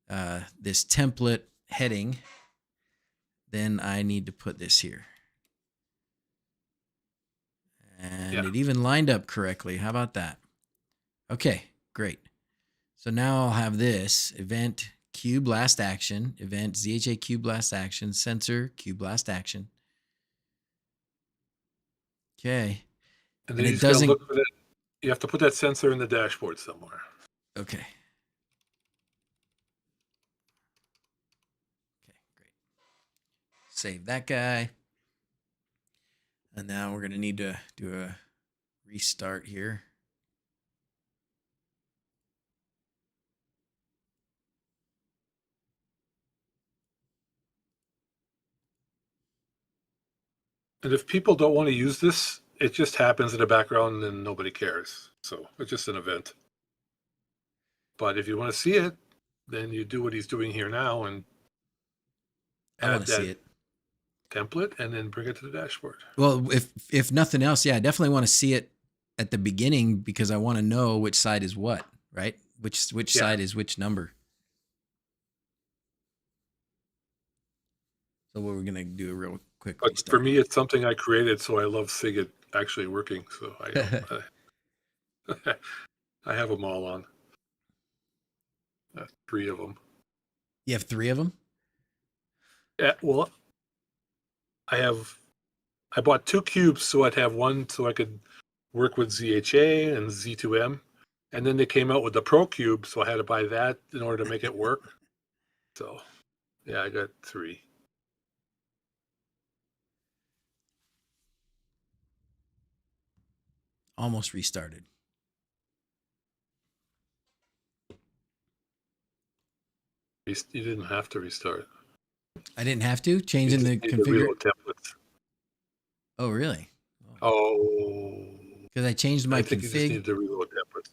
this template heading, then I need to put this here. And it even lined up correctly. How about that? Okay, great. So now I'll have this event cube last action, event ZHA cube last action, sensor cube last action. Okay. And then you just gotta look for that. You have to put that sensor in the dashboard somewhere. Okay. Okay, great. Save that guy. And now we're going to need to do a restart here. And if people don't want to use this, it just happens in the background and nobody cares. So it's just an event. But if you want to see it, then you do what he's doing here now and add that template and then bring it to the dashboard. Well, if nothing else, yeah, I definitely want to see it at the beginning because I want to know which side is what, right? Which side is which number. So what we're going to do a real quick restart. For me, it's something I created, so I love seeing it actually working. So I have them all on. 3 of them. You have 3 of them? Yeah, well, I bought 2 cubes so I'd have one so I could work with ZHA and Z2M. And then they came out with the Pro Cube, so I had to buy that in order to make it work. So, yeah, I got 3. Almost restarted. You didn't have to restart. I didn't have to? Changing the configuration? Oh, really? Oh. Because I changed my config. I think you just need to reload templates.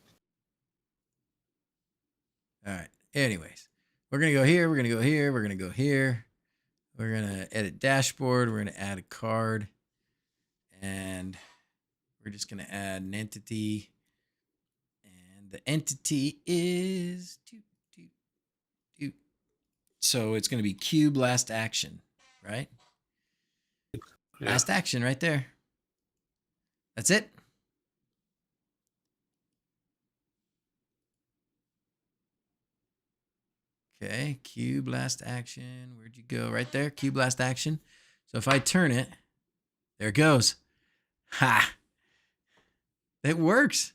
All right. Anyways, we're going to go here. We're going to go here. We're going to go here. We're going to edit dashboard. We're going to add a card. And we're just going to add an entity. And the entity is... So it's going to be cube last action, right? Yeah. Last action right there. That's it. Okay, cube last action. Where'd you go? Right there, cube last action. So if I turn it, there it goes. Ha! It works.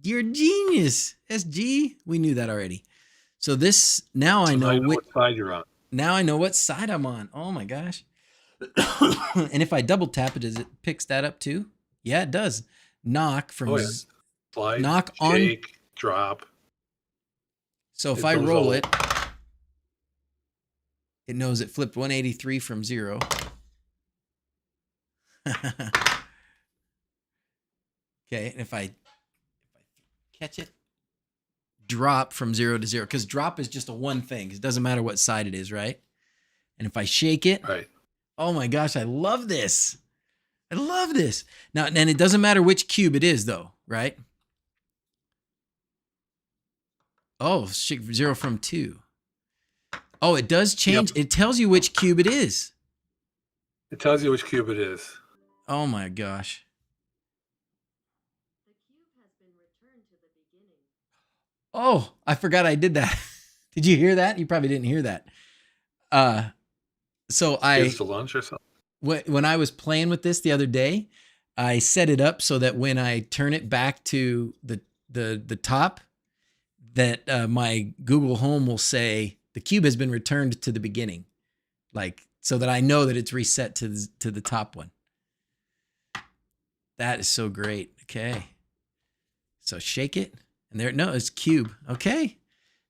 You're a genius, SG. We knew that already. So this, now I know what side you're on. Now I know what side I'm on. Oh my gosh. And if I double tap it, does it picks that up too? Yeah, it does. Knock from slide, knock shake, on, drop. So if I roll it, it knows it flipped 183 from 0. Okay, and if I catch it, drop from 0 to 0, because drop is just a one thing. It doesn't matter what side it is, right? And if I shake it, right. Oh my gosh, I love this. I love this. Now, and it doesn't matter which cube it is, though, right? Oh, 0 from 2. Oh, it does change. Yep. It tells you which cube it is. It tells you which cube it is. Oh my gosh. The cube has been returned to the beginning. Oh, I forgot I did that. Did you hear that? You probably didn't hear that. So Kids to lunch or something. When I was playing with this the other day, I set it up so that when I turn it back to the top, that my Google Home will say the cube has been returned to the beginning, like so that I know that it's reset to the top one. That is so great. Okay, so shake it, and there. No, it's cube. Okay,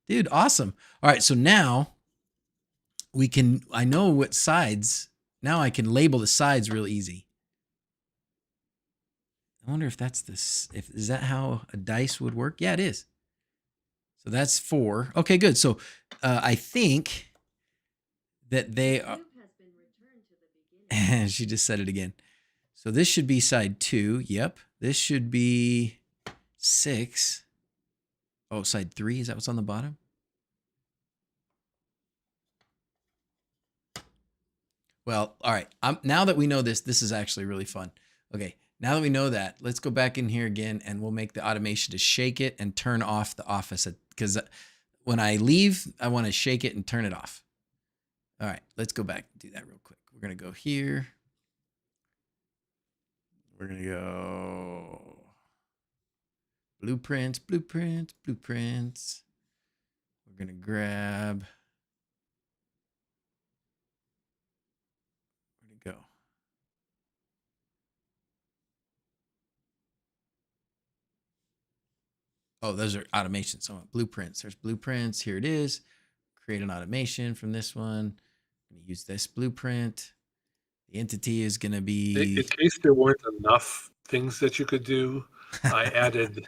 dude, awesome. All right, so now we can. I know what sides. Now I can label the sides real easy. I wonder if that's this. Is that how a dice would work? Yeah, it is. So that's 4. Okay, good. So I think that they are. And she just said it again. So this should be side 2. Yep. This should be 6. Oh, side 3. Is that what's on the bottom? Well, all right. Now that we know this is actually really fun. Okay. Now that we know that, let's go back in here again, and we'll make the automation to shake it and turn off the office, because when I leave, I want to shake it and turn it off. All right, let's go back and do that real quick. We're going to go here. We're going to go blueprints, blueprints, blueprints. We're going to grab. Where'd it go? Oh, those are automations. So blueprints. There's blueprints. Here it is. Create an automation from this one. I'm going to use this blueprint. The entity is going to be... In case there weren't enough things that you could do, I added...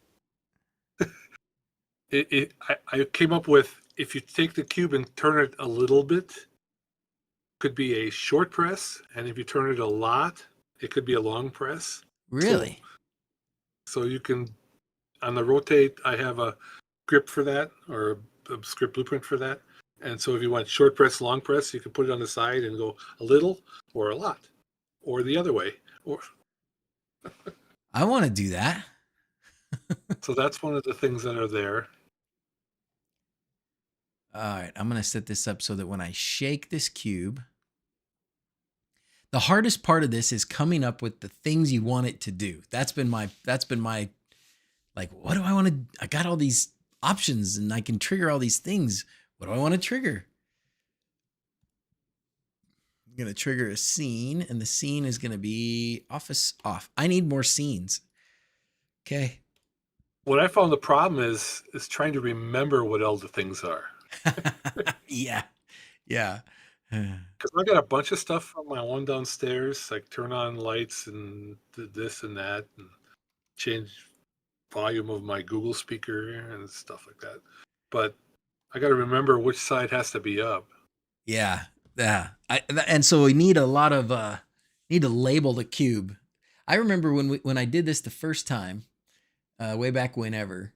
I came up with, if you take the cube and turn it a little bit, could be a short press. And if you turn it a lot, it could be a long press. Really? So you can... On the rotate, I have a grip for that, or a script blueprint for that. And so if you want short press, long press, you can put it on the side and go a little or a lot, or the other way. Or I want to do that. So that's one of the things that are there. All right, I'm going to set this up so that when I shake this cube, the hardest part of this is coming up with the things you want it to do. That's been my like, what do I want to, I got all these options and I can trigger all these things. What do I want to trigger? I'm going to trigger a scene, and the scene is going to be office off. I need more scenes. Okay. What I found the problem is trying to remember what all the things are. Yeah. Yeah. Because I got a bunch of stuff from my one downstairs, like turn on lights and this and that, and change volume of my Google speaker and stuff like that. But I got to remember which side has to be up. Yeah. Yeah. And so we need a lot of, need to label the cube. I remember when I did this the first time, way back whenever,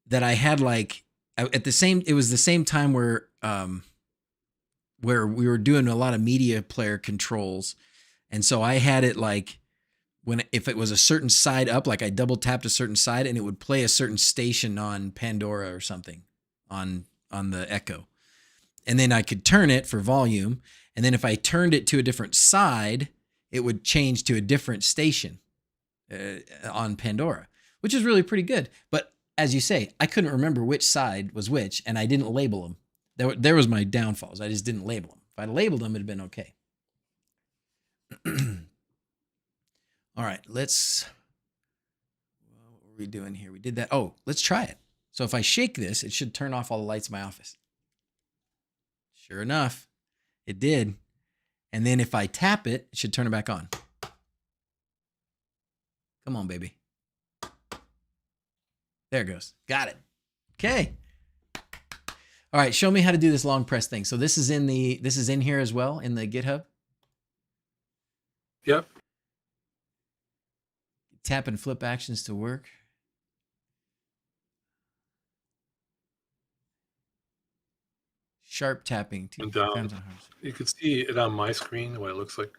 that I had like it was the same time where we were doing a lot of media player controls, and so I had it like if it was a certain side up, like I double tapped a certain side and it would play a certain station on Pandora or something on the Echo. And then I could turn it for volume. And then if I turned it to a different side, it would change to a different station on Pandora, which is really pretty good. But as you say, I couldn't remember which side was which, and I didn't label them. There was my downfalls. I just didn't label them. If I labeled them, it'd have been okay. All right, what were we doing here? We did that. Oh, let's try it. So if I shake this, it should turn off all the lights in my office. Sure enough, it did. And then if I tap it, it should turn it back on. Come on, baby. There it goes. Got it. Okay. All right, show me how to do this long press thing. So this is in here as well in the GitHub. Yep. Tap and flip actions to work. Sharp tapping. And down. You can see it on my screen, what it looks like.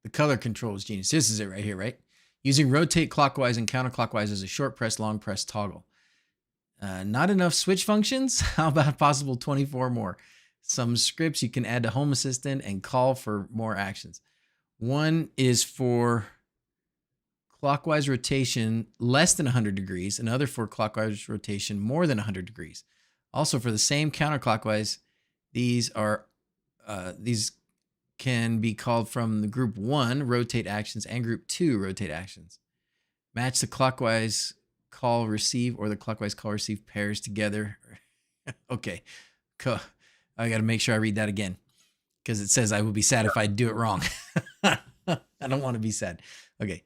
The color control is genius. This is it right here, right? Using rotate clockwise and counterclockwise as a short press, long press toggle. Not enough switch functions? How about possible 24 more? Some scripts you can add to Home Assistant and call for more actions. One is for clockwise rotation less than 100 degrees, another for clockwise rotation more than 100 degrees. Also for the same counterclockwise, these can be called from the group 1 rotate actions and group 2 rotate actions. Match the clockwise call receive or the clockwise call receive pairs together. Okay, cool. I got to make sure I read that again because it says I will be sad if I do it wrong. I don't want to be sad. Okay.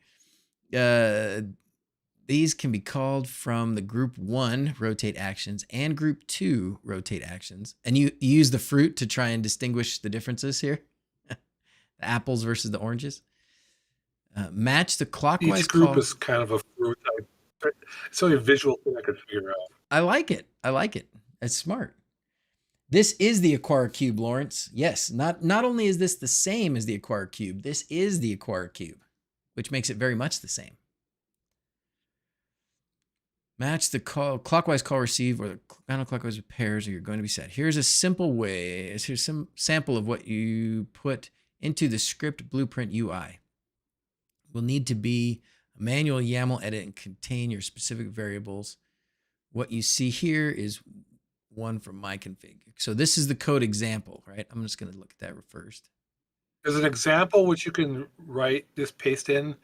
These can be called from the group 1 rotate actions and group 2 rotate actions. And you use the fruit to try and distinguish the differences here. The apples versus the oranges. Match the clockwise Each group call. is kind of a fruit. It's only a visual thing I could figure out. I like it. It's smart. This is the Acquire Cube, Lawrence. Yes, not only is this the same as the Acquire Cube, this is the Acquire Cube, which makes it very much the same. Match the clockwise call receive or the counterclockwise pairs or you're going to be sad. Here's a simple way. Here's some sample of what you put into the script blueprint UI. Will need to be a manual YAML edit and contain your specific variables. What you see here is one from my config. So this is the code example, right? I'm just going to look at that first. There's an example which you can write, just paste in.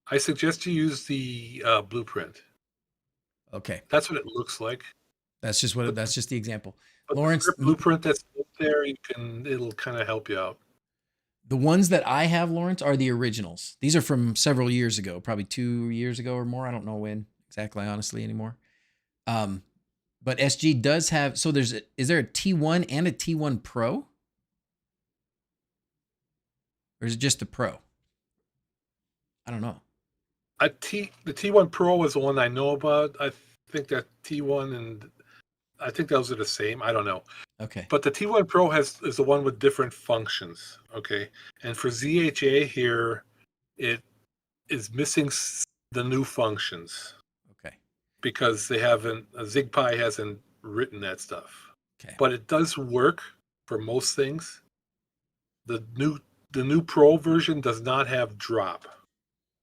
I suggest you use the blueprint. Okay. That's what it looks like. That's just the example. But Lawrence, the blueprint that's there, it'll kind of help you out. The ones that I have, Lawrence, are the originals. These are from several years ago, probably 2 years ago or more. I don't know when exactly, honestly, anymore. But SG does have, so is there a T1 and a T1 Pro? Or is it just the Pro? I don't know. The T1 Pro is the one I know about. I think that T1 and I think those are the same. I don't know. Okay. But the T1 Pro is the one with different functions. Okay. And for ZHA here, it is missing the new functions. Okay. Because ZigPie hasn't written that stuff. Okay. But it does work for most things. The new Pro version does not have drop,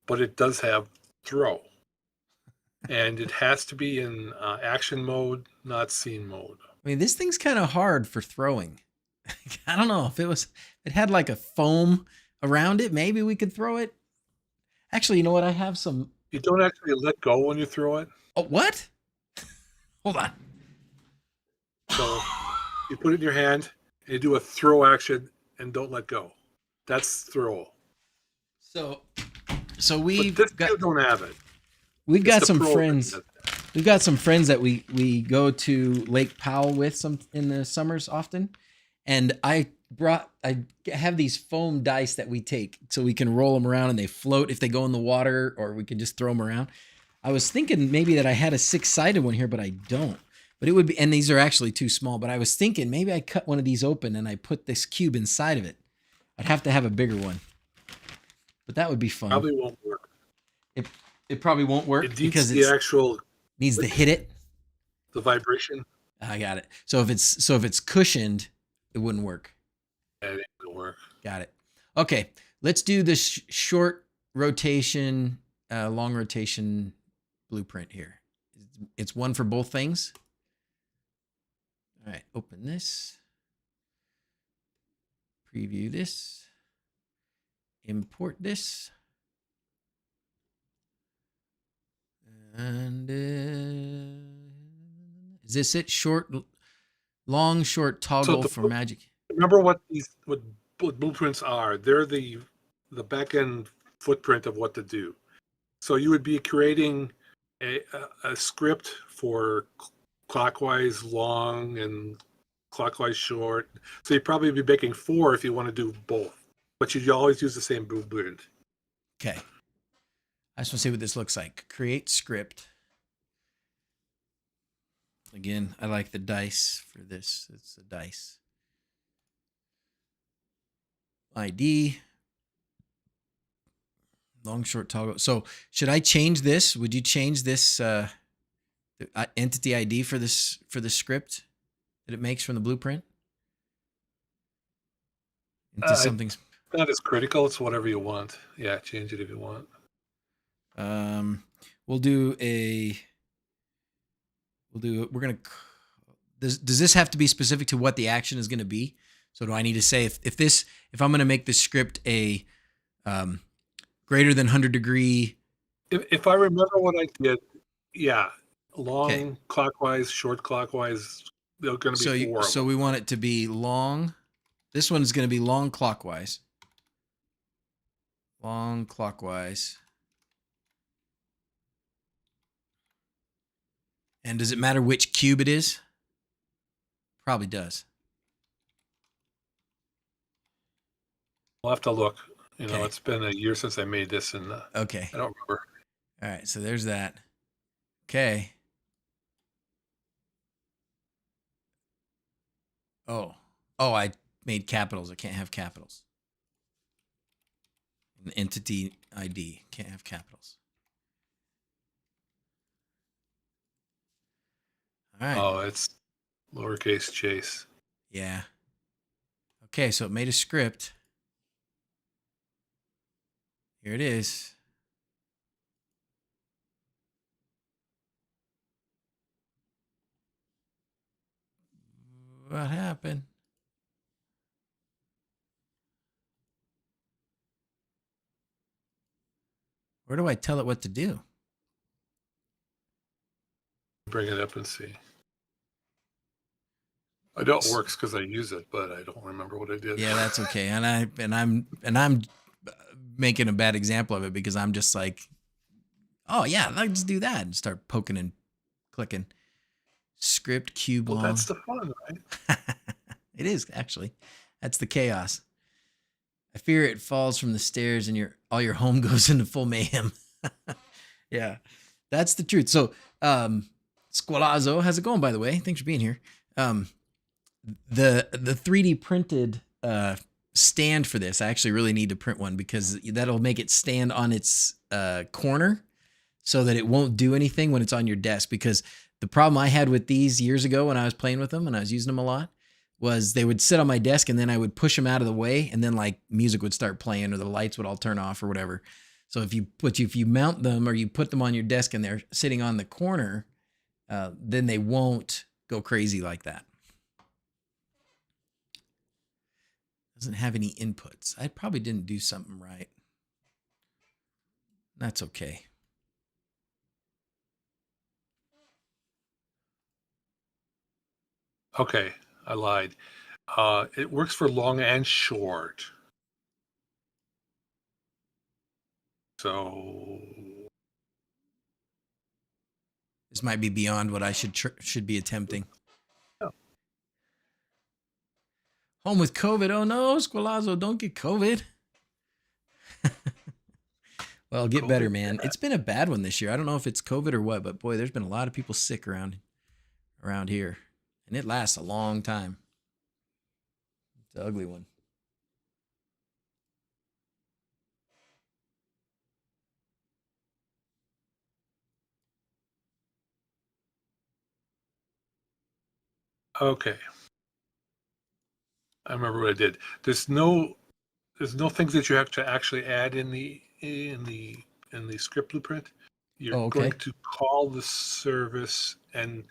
but it does have throw. And it has to be in action mode, not scene mode. I mean, this thing's kind of hard for throwing. I don't know if it had like a foam around it. Maybe we could throw it. Actually, you know what? I have some. You don't actually let go when you throw it. Oh, what? Hold on. So you put it in your hand and you do a throw action and don't let go. That's throw. So we you don't have it. We've got It's the some Pro friends. version. we've got some friends that we go to Lake Powell with some in the summers often, and I have these foam dice that we take so we can roll them around and they float if they go in the water, or we can just throw them around. I was thinking maybe that I had a 6-sided one here, but I don't. But it would be, and these are actually too small, but I was thinking maybe I cut one of these open and I put this cube inside of it. I'd have to have a bigger one, but that would be fun. Probably won't work. It probably won't work It needs because the it actual needs to hit it. the vibration. I got it. So if it's cushioned, it wouldn't work. Yeah, it ain't gonna work. Got it. Okay, let's do this short rotation, long rotation blueprint here. It's one for both things. All right, open this. Preview this. Import this. And is this it? Short, long, short toggle for magic. Remember what blueprints are? They're the back end footprint of what to do. So you would be creating a script for clockwise long and clockwise short. So you'd probably be making 4 if you want to do both, but you always use the same blueprint. Okay. I just want to see what this looks like. Create script. Again, I like the dice for this. It's a dice. ID. Long, short toggle. So should I change this? Would you change this entity ID for this script that it makes from the blueprint into something? Not as critical. It's whatever you want. Yeah, change it if you want. We'll do. We're gonna. Does this have to be specific to what the action is going to be? So do I need to say if I'm going to make this script a greater than 100-degree? If I remember what I did, yeah, long clockwise, short clockwise. They're going to be 4. So we want it to be long. This one's going to be long clockwise. Long clockwise. And does it matter which cube it is? Probably does. I'll have to look. It's been a year since I made this, and okay, I don't remember. All right, so there's that. Okay. Oh, I made capitals. I can't have capitals. An entity ID can't have capitals. All right. Oh, it's lowercase chase. Yeah. Okay, so it made a script. Here it is. What happened? Where do I tell it what to do? Bring it up and see. I know it works because I use it, but I don't remember what I did. Yeah, that's okay. And I'm making a bad example of it because I'm just like, oh yeah, let's just do that and start poking and clicking. Script cube long. Well, that's the fun, right? It is actually. That's the chaos. I fear it falls from the stairs and all your home goes into full mayhem. Yeah, that's the truth. So, Squalazo, how's it going, by the way? Thanks for being here. The 3D printed stand for this, I actually really need to print one because that'll make it stand on its corner so that it won't do anything when it's on your desk. Because the problem I had with these years ago when I was playing with them and I was using them a lot was they would sit on my desk and then I would push them out of the way and then like music would start playing or the lights would all turn off or whatever. So if you mount them or you put them on your desk and they're sitting on the corner, then they won't go crazy like that. Doesn't have any inputs. I probably didn't do something right. That's okay. Okay, I lied. It works for long and short. So This might be beyond what I should be attempting. Oh. Home with COVID. Oh no, Squalazo, don't get COVID. Well, get better, man. It's been a bad one this year. I don't know if it's COVID or what, but boy, there's been a lot of people sick around here, and it lasts a long time. It's an ugly one. Okay. I remember what I did. There's no things that you have to actually add in the script blueprint. You're going to call the service, and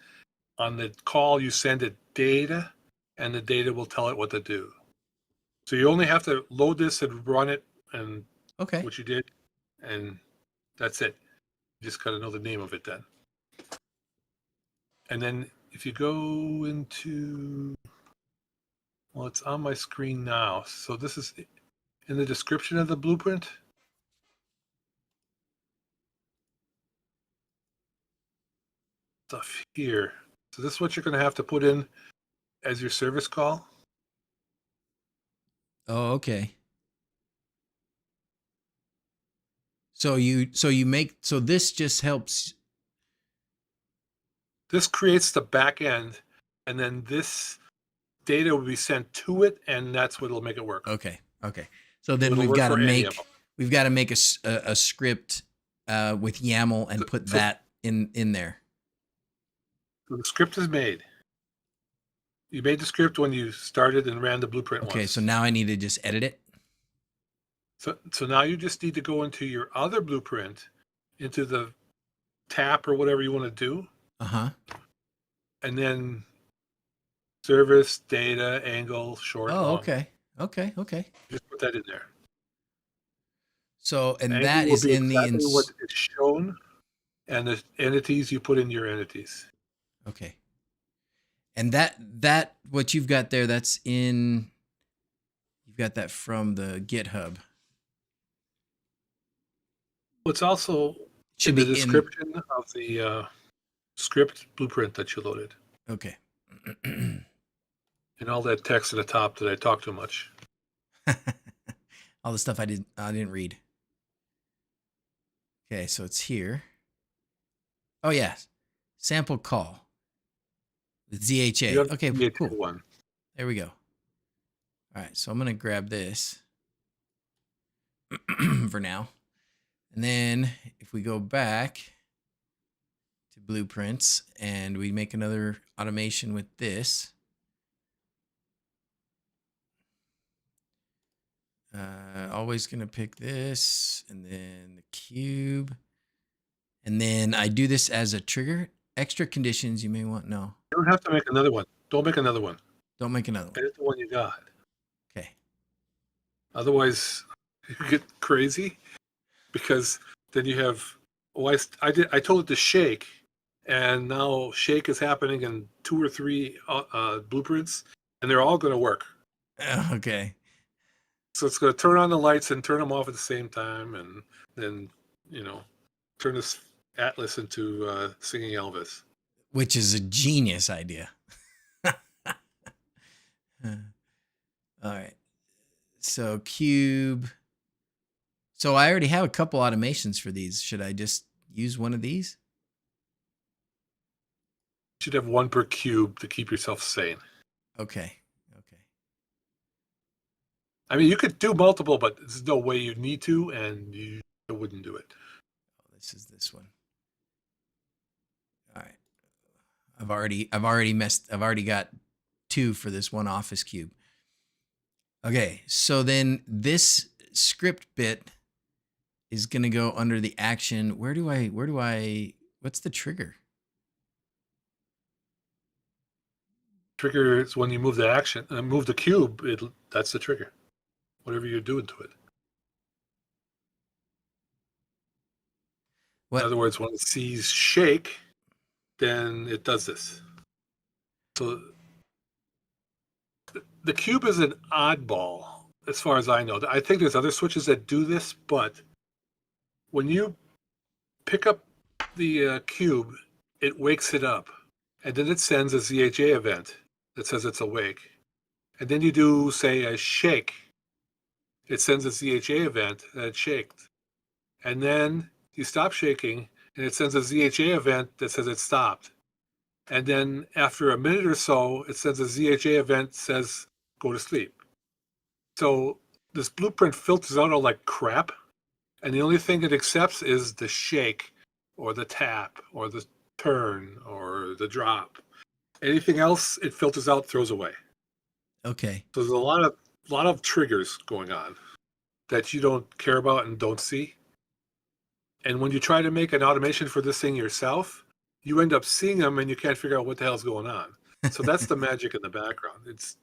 on the call you send it data, and the data will tell it what to do. So you only have to load this and run it, and what you did, and that's it. You just got to know the name of it then. And then if you go into, well, it's on my screen now. So this is in the description of the blueprint. Stuff here. So this is what you're going to have to put in as your service call. Oh, okay. So this just helps. This creates the back end, and then this data will be sent to it, and that's what will make it work. Okay. So then we've got to make a script with YAML and put that in there. So the script is made. You made the script when you started and ran the blueprint once. Okay, so now I need to just edit it. So now you just need to go into your other blueprint, into the tap or whatever you want to do. And then service, data, angle, short. Oh, long. Okay. Just put that in there. So, and angle that is in exactly what is shown, and the entities you put in your entities. Okay. And that what you've got there, you've got that from the GitHub. It's also in the description of the script blueprint that you loaded. Okay. And all that text at the top that I talk too much. All the stuff I didn't read. Okay, so it's here. Oh yeah, sample call with ZHA. Okay, cool. One. There we go. All right, so I'm gonna grab this for now, and then if we go back to blueprints and we make another automation with this. Always gonna pick this, and then the cube, and then I do this as a trigger. Extra conditions you may want. No, you don't have to make another one. Don't make another one. Don't make another one. Edit the one you got. Okay. Otherwise, you get crazy, because then you have. Oh, I told it to shake, and now shake is happening in 2 or 3 blueprints, and they're all going to work. Okay. So it's going to turn on the lights and turn them off at the same time, and then, turn this Atlas into singing Elvis. Which is a genius idea. All right. So cube. So I already have a couple automations for these. Should I just use one of these? You should have one per cube to keep yourself sane. Okay. I mean, you could do multiple, but there's no way you need to, and you wouldn't do it. Oh, this is this one. All right. I've already got 2 for this one office cube. Okay, so then this script bit is going to go under the action. What's the trigger? Trigger is when you move the action, move the cube, that's the trigger. Whatever you're doing to it. What? In other words, when it sees shake, then it does this. So the cube is an oddball, as far as I know. I think there's other switches that do this, but when you pick up the cube it wakes it up. And then it sends a ZHA event that says it's awake. And then you do, say, a shake. It sends a ZHA event that it's shaked. And then you stop shaking, and it sends a ZHA event that says it stopped. And then after a minute or so, it sends a ZHA event that says go to sleep. So this blueprint filters out all like crap, and the only thing it accepts is the shake or the tap or the turn or the drop. Anything else it filters out, throws away. Okay. So there's a lot of triggers going on that you don't care about and don't see. And when you try to make an automation for this thing yourself, you end up seeing them and you can't figure out what the hell's going on. So that's the magic in the background. It's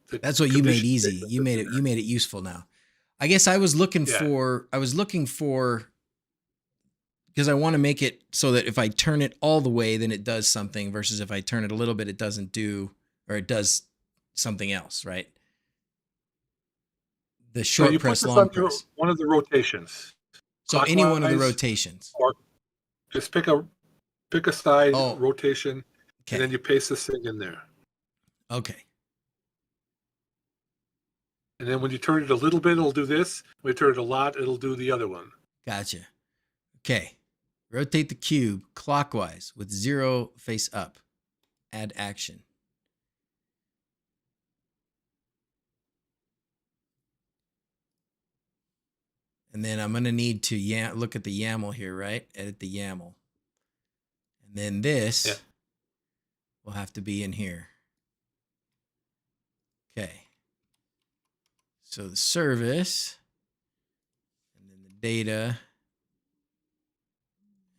That's what you made condition easy. statement You that's made it useful now. I guess I was looking Yeah. for because I want to make it so that if I turn it all the way, then it does something versus if I turn it a little bit, it doesn't do, or it does something else, right? The So short you put press, this long on press. one of the rotations. So any one of the Clockwise, rotations. or just pick a side Oh. rotation, Okay. and then you paste this thing in there. Okay. And then when you turn it a little bit, it'll do this. When you turn it a lot, it'll do the other one. Gotcha. Okay. Rotate the cube clockwise with 0 face up. Add action. And then I'm going to need to look at the YAML here, right? Edit the YAML. And then this will have to be in here. Okay. So the service, and then the data,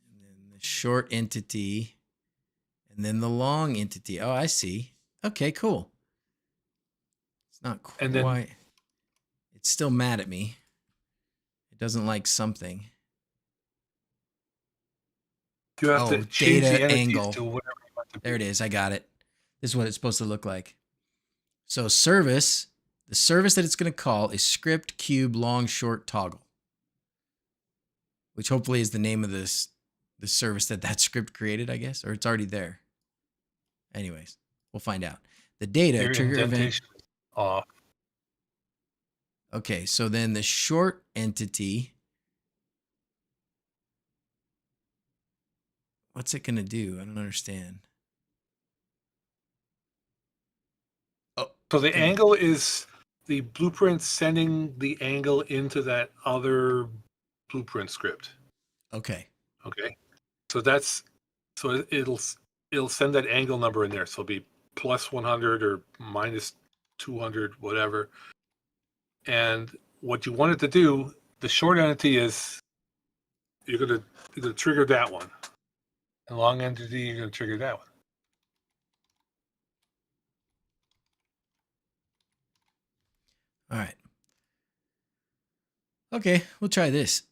and then the short entity, and then the long entity. Oh, I see. Okay, cool. It's not quite. And then- It's still mad at me. It doesn't like something. You have to change data the entities angle. to whatever you want to be. There it is. I got it. This is what it's supposed to look like. So service, the service that it's going to call is script cube long short toggle, which hopefully is the name of the service that script created, I guess, or it's already there. Anyways, we'll find out. The data Your trigger event. indentation is off. Okay, so then the short entity, what's it going to do? I don't understand. Oh, So the angle is the blueprint sending the angle into that other blueprint script. okay. Okay. So it'll send that angle number in there. So it'll be plus 100 or minus 200, whatever. And what you want it to do, the short entity is you're gonna trigger that one. And long entity, you're gonna trigger that one. All right. Okay, we'll try this.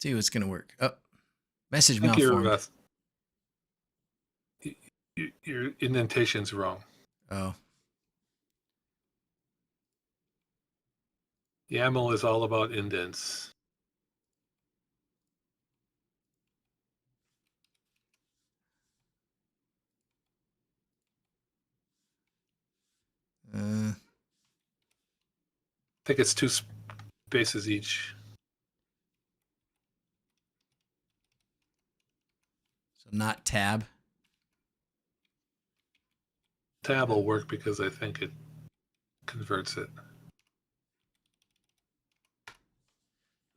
See what's going to work. Oh, message I think malformed. your indentation's wrong. Oh, YAML is all about indents. I think it's 2 spaces each. so not tab. Tab will work because I think it converts it.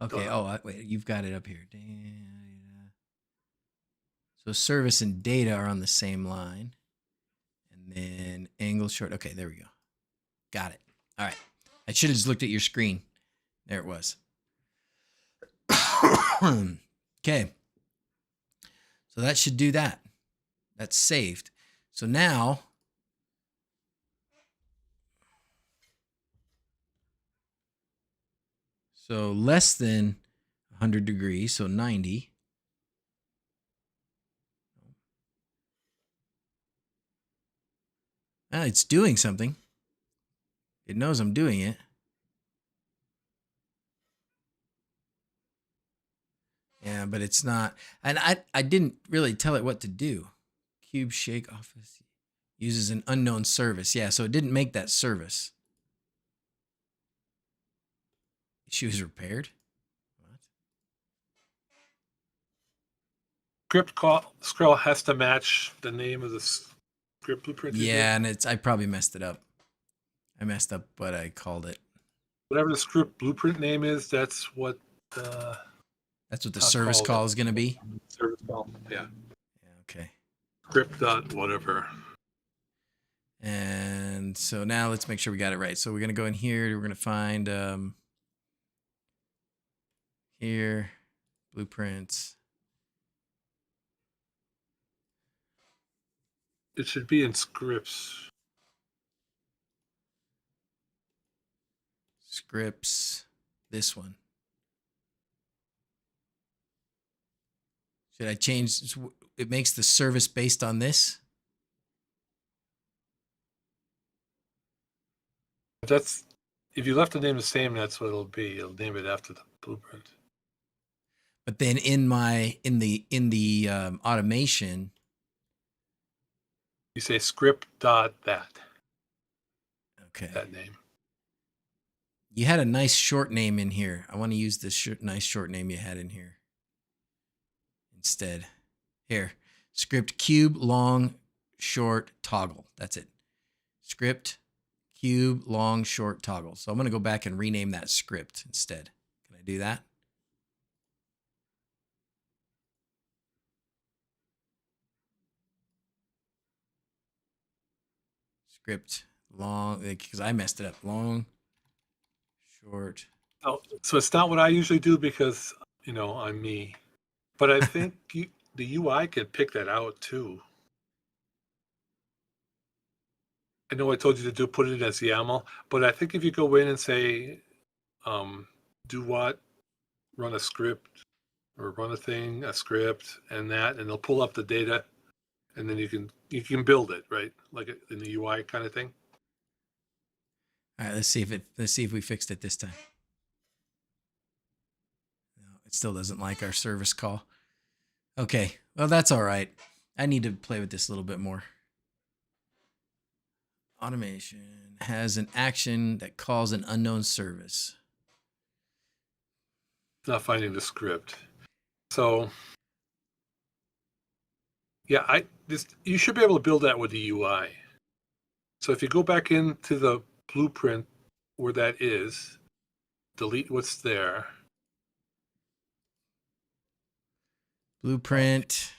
Okay. Oh, wait, you've got it up here. So service and data are on the same line. And then angle short. Okay, there we go. Got it. All right. I should have just looked at your screen. There it was. Okay. So that should do that. That's saved. So now, so less than 100 degrees, so 90. Ah, it's doing something. It knows I'm doing it. Yeah, but it's not. And I didn't really tell it what to do. Cube Shake Office uses an unknown service. Yeah, so it didn't make that service. She was repaired. What? Script call scroll has to match the name of the script blueprint. Yeah, and I probably messed it up. I messed up what I called it. Whatever the script blueprint name is, that's what That's what the service call is going to be. Service call. Yeah. Yeah, okay. Script dot whatever. And so now let's make sure we got it right. So we're going to go in here. We're going to find here blueprints. It should be in scripts. Scripts. This one. Should I change? It makes the service based on this. That's if you left the name the same, that's what it'll be. It'll name it after the blueprint. But then in the automation, You say script dot that. okay. That name. You had a nice short name in here. I want to use this nice short name you had in here instead. Here, script cube long short toggle. That's it. Script cube long short toggle. So I'm going to go back and rename that script instead. Can I do that? Script long, because I messed it up. Long short. Oh, so it's not what I usually do because I'm me. But I think the UI can pick that out too. I know I told you to put it as YAML, but I think if you go in and say, do what, run a script, or run a script, and it'll pull up the data, and then you can build it, right? Like in the UI kind of thing. All right, let's see if we fixed it this time. No, it still doesn't like our service call. Okay, well that's all right. I need to play with this a little bit more. Automation has an action that calls an unknown service. It's not finding the script. So yeah, you should be able to build that with the UI. So if you go back into the blueprint where that is, delete what's there. Blueprint.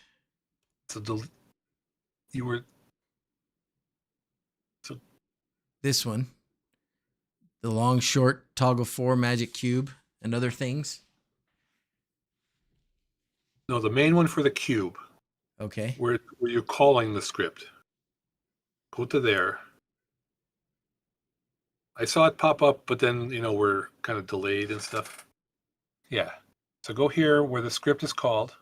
So this one. The long short toggle 4 magic cube and other things. No, the main one for the cube. Okay. Where you're calling the script. Go to there. I saw it pop up, but then, we're kind of delayed and stuff. Yeah. So go here where the script is called.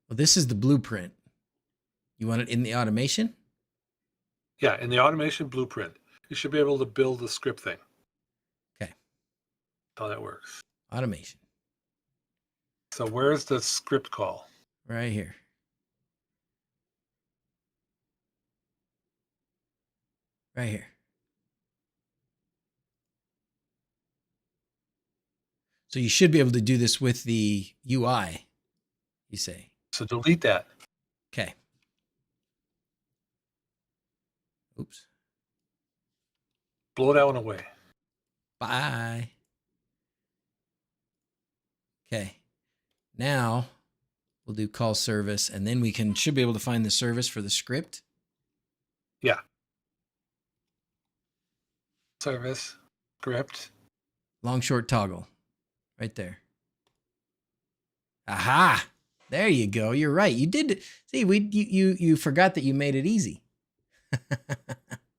Well, this is the blueprint. You want it in the automation? Yeah, in the automation blueprint. You should be able to build the script thing. Okay. That's how that works. Automation. So where's the script call? Right here. Right here. So you should be able to do this with the UI, you say. So delete that. Okay. Oops. Blow that one away. Bye. Okay. Now we'll do call service, and then we should be able to find the service for the script. Yeah. Service, script. Long short toggle. Right there. Aha! There you go. You're right. You did see you forgot that you made it easy.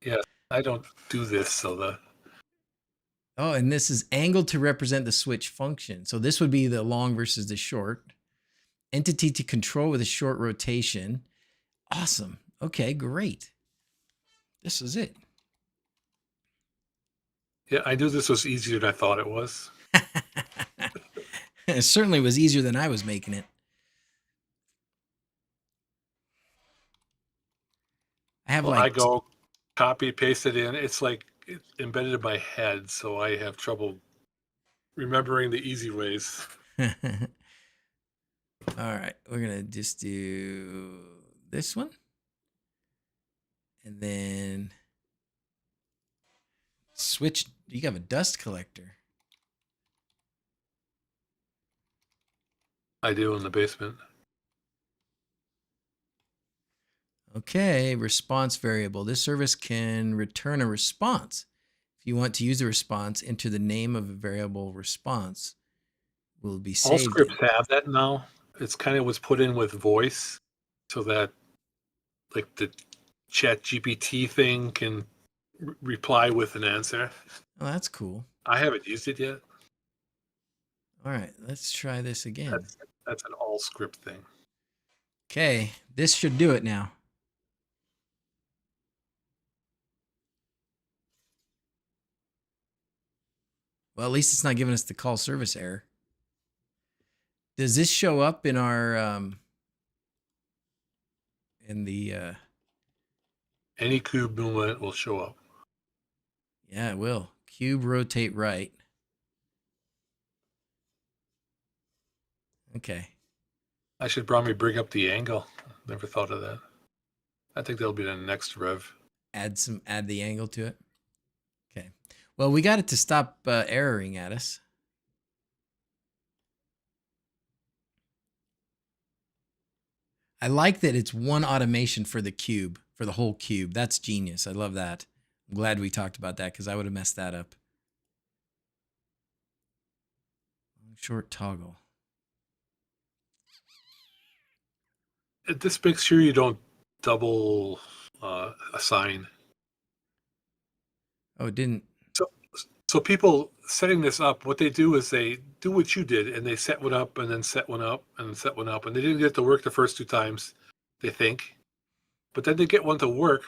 Yeah, I don't do this, so Oh, and this is angled to represent the switch function. So this would be the long versus the short. Entity to control with a short rotation. Awesome. Okay, great. This is it. Yeah, I knew this was easier than I thought it was. It certainly was easier than I was making it. I have Well, like I go copy, paste it in. It's like it's embedded in my head, so I have trouble remembering the easy ways. All right, we're gonna just do this one, and then switch. You have a dust collector. I do in the basement. Okay, response variable. This service can return a response. If you want to use a response, enter the name of a variable response. Will be All saved. scripts have that now. It's kind of was put in with voice, so that like the Chat GPT thing can reply with an answer. Oh, that's cool. I haven't used it yet. All right, let's try this again. That's an all script thing. Okay, this should do it now. Well, at least it's not giving us the call service error. Does this show up in our Any cube movement will show up. Yeah, it will. Cube rotate right. Okay. I should probably bring up the angle. Never thought of that. I think that'll be the next rev. Add the angle to it. Okay. Well, we got it to stop erroring at us. I like that it's one automation for the cube, for the whole cube. That's genius. I love that. I'm glad we talked about that because I would have messed that up. Short toggle. This makes sure you don't double assign. Oh, it didn't. So people setting this up, what they do is they do what you did, and they set one up, and then set one up, and set one up, and they didn't get to work the first 2 times, they think, but then they get one to work,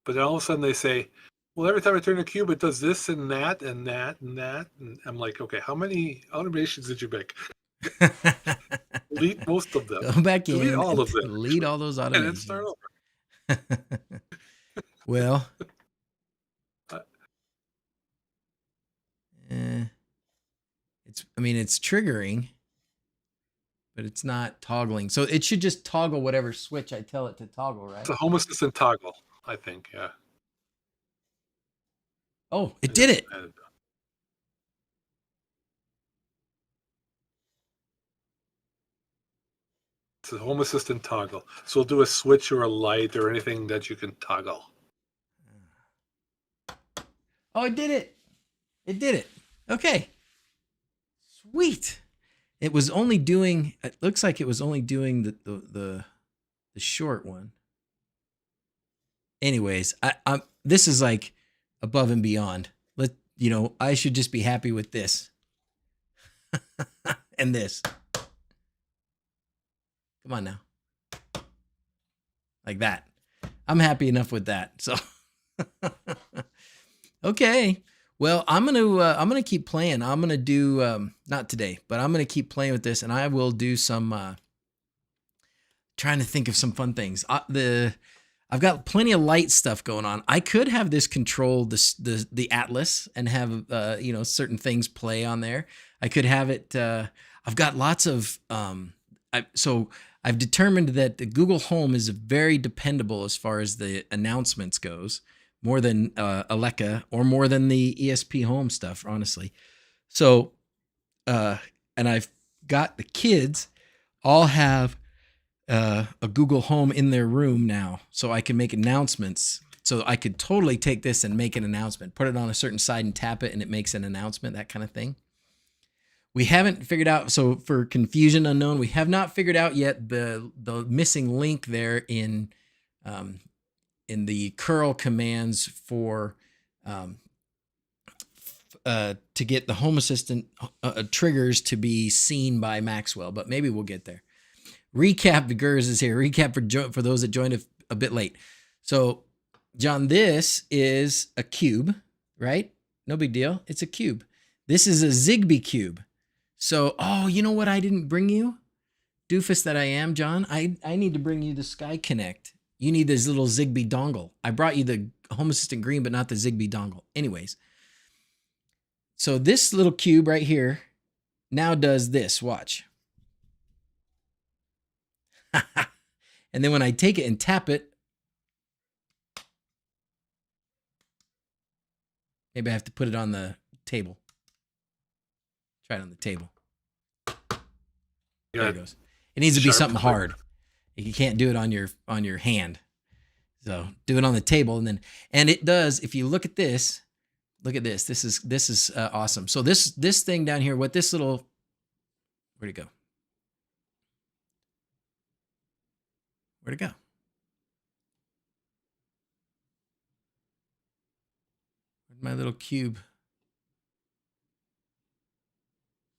but then all of a sudden they say, well, every time I turn a cube, it does this and that and that and that, and I'm like, okay, how many automations did you make? Delete most of them. Go back Delete in. all of them. Delete all those automations. And then start over. Well, it's triggering, but it's not toggling. So it should just toggle whatever switch I tell it to toggle, right? It's a Home Assistant toggle, I think, yeah. Oh, it did it. It's a Home Assistant toggle. So we'll do a switch or a light or anything that you can toggle. Oh, it did it. It did it. Okay. Sweet. It was only doing, it looks like it was only doing the short one. Anyways, I'm this is like above and beyond. I should just be happy with this. And this. Come on now. Like that. I'm happy enough with that. So okay. Well, I'm gonna keep playing. I'm gonna do not today, but I'm gonna keep playing with this, and I will do some trying to think of some fun things. I've got plenty of light stuff going on. I could have this control the Atlas and have certain things play on there. I could have it. I've got lots of so I've determined that the Google Home is very dependable as far as the announcements goes, more than Alexa or more than the ESP Home stuff, honestly. So, and I've got the kids all have a Google Home in their room now, so I can make announcements. So I could totally take this and make an announcement, put it on a certain side and tap it, and it makes an announcement, that kind of thing. We haven't figured out, so for confusion unknown, we have not figured out yet the missing link there in the curl commands for to get the Home Assistant triggers to be seen by Maxwell, but maybe we'll get there. Recap, the Gurs is here. Recap for those that joined a bit late. So, John, this is a cube, right? No big deal. It's a cube. This is a Zigbee cube. So, oh, you know what I didn't bring you? Doofus that I am, John. I need to bring you the Sky Connect. You need this little Zigbee dongle. I brought you the Home Assistant Green, but not the Zigbee dongle. Anyways, so this little cube right here now does this. Watch. And then when I take it and tap it, maybe I have to put it on the table. Try it on the table. There it goes. It needs to be something hard. You can't do it on your hand. So do it on the table, and it does. If you look at this, This is awesome. So this thing down here, what this little, where'd it go? Where'd it go? Where'd my little cube?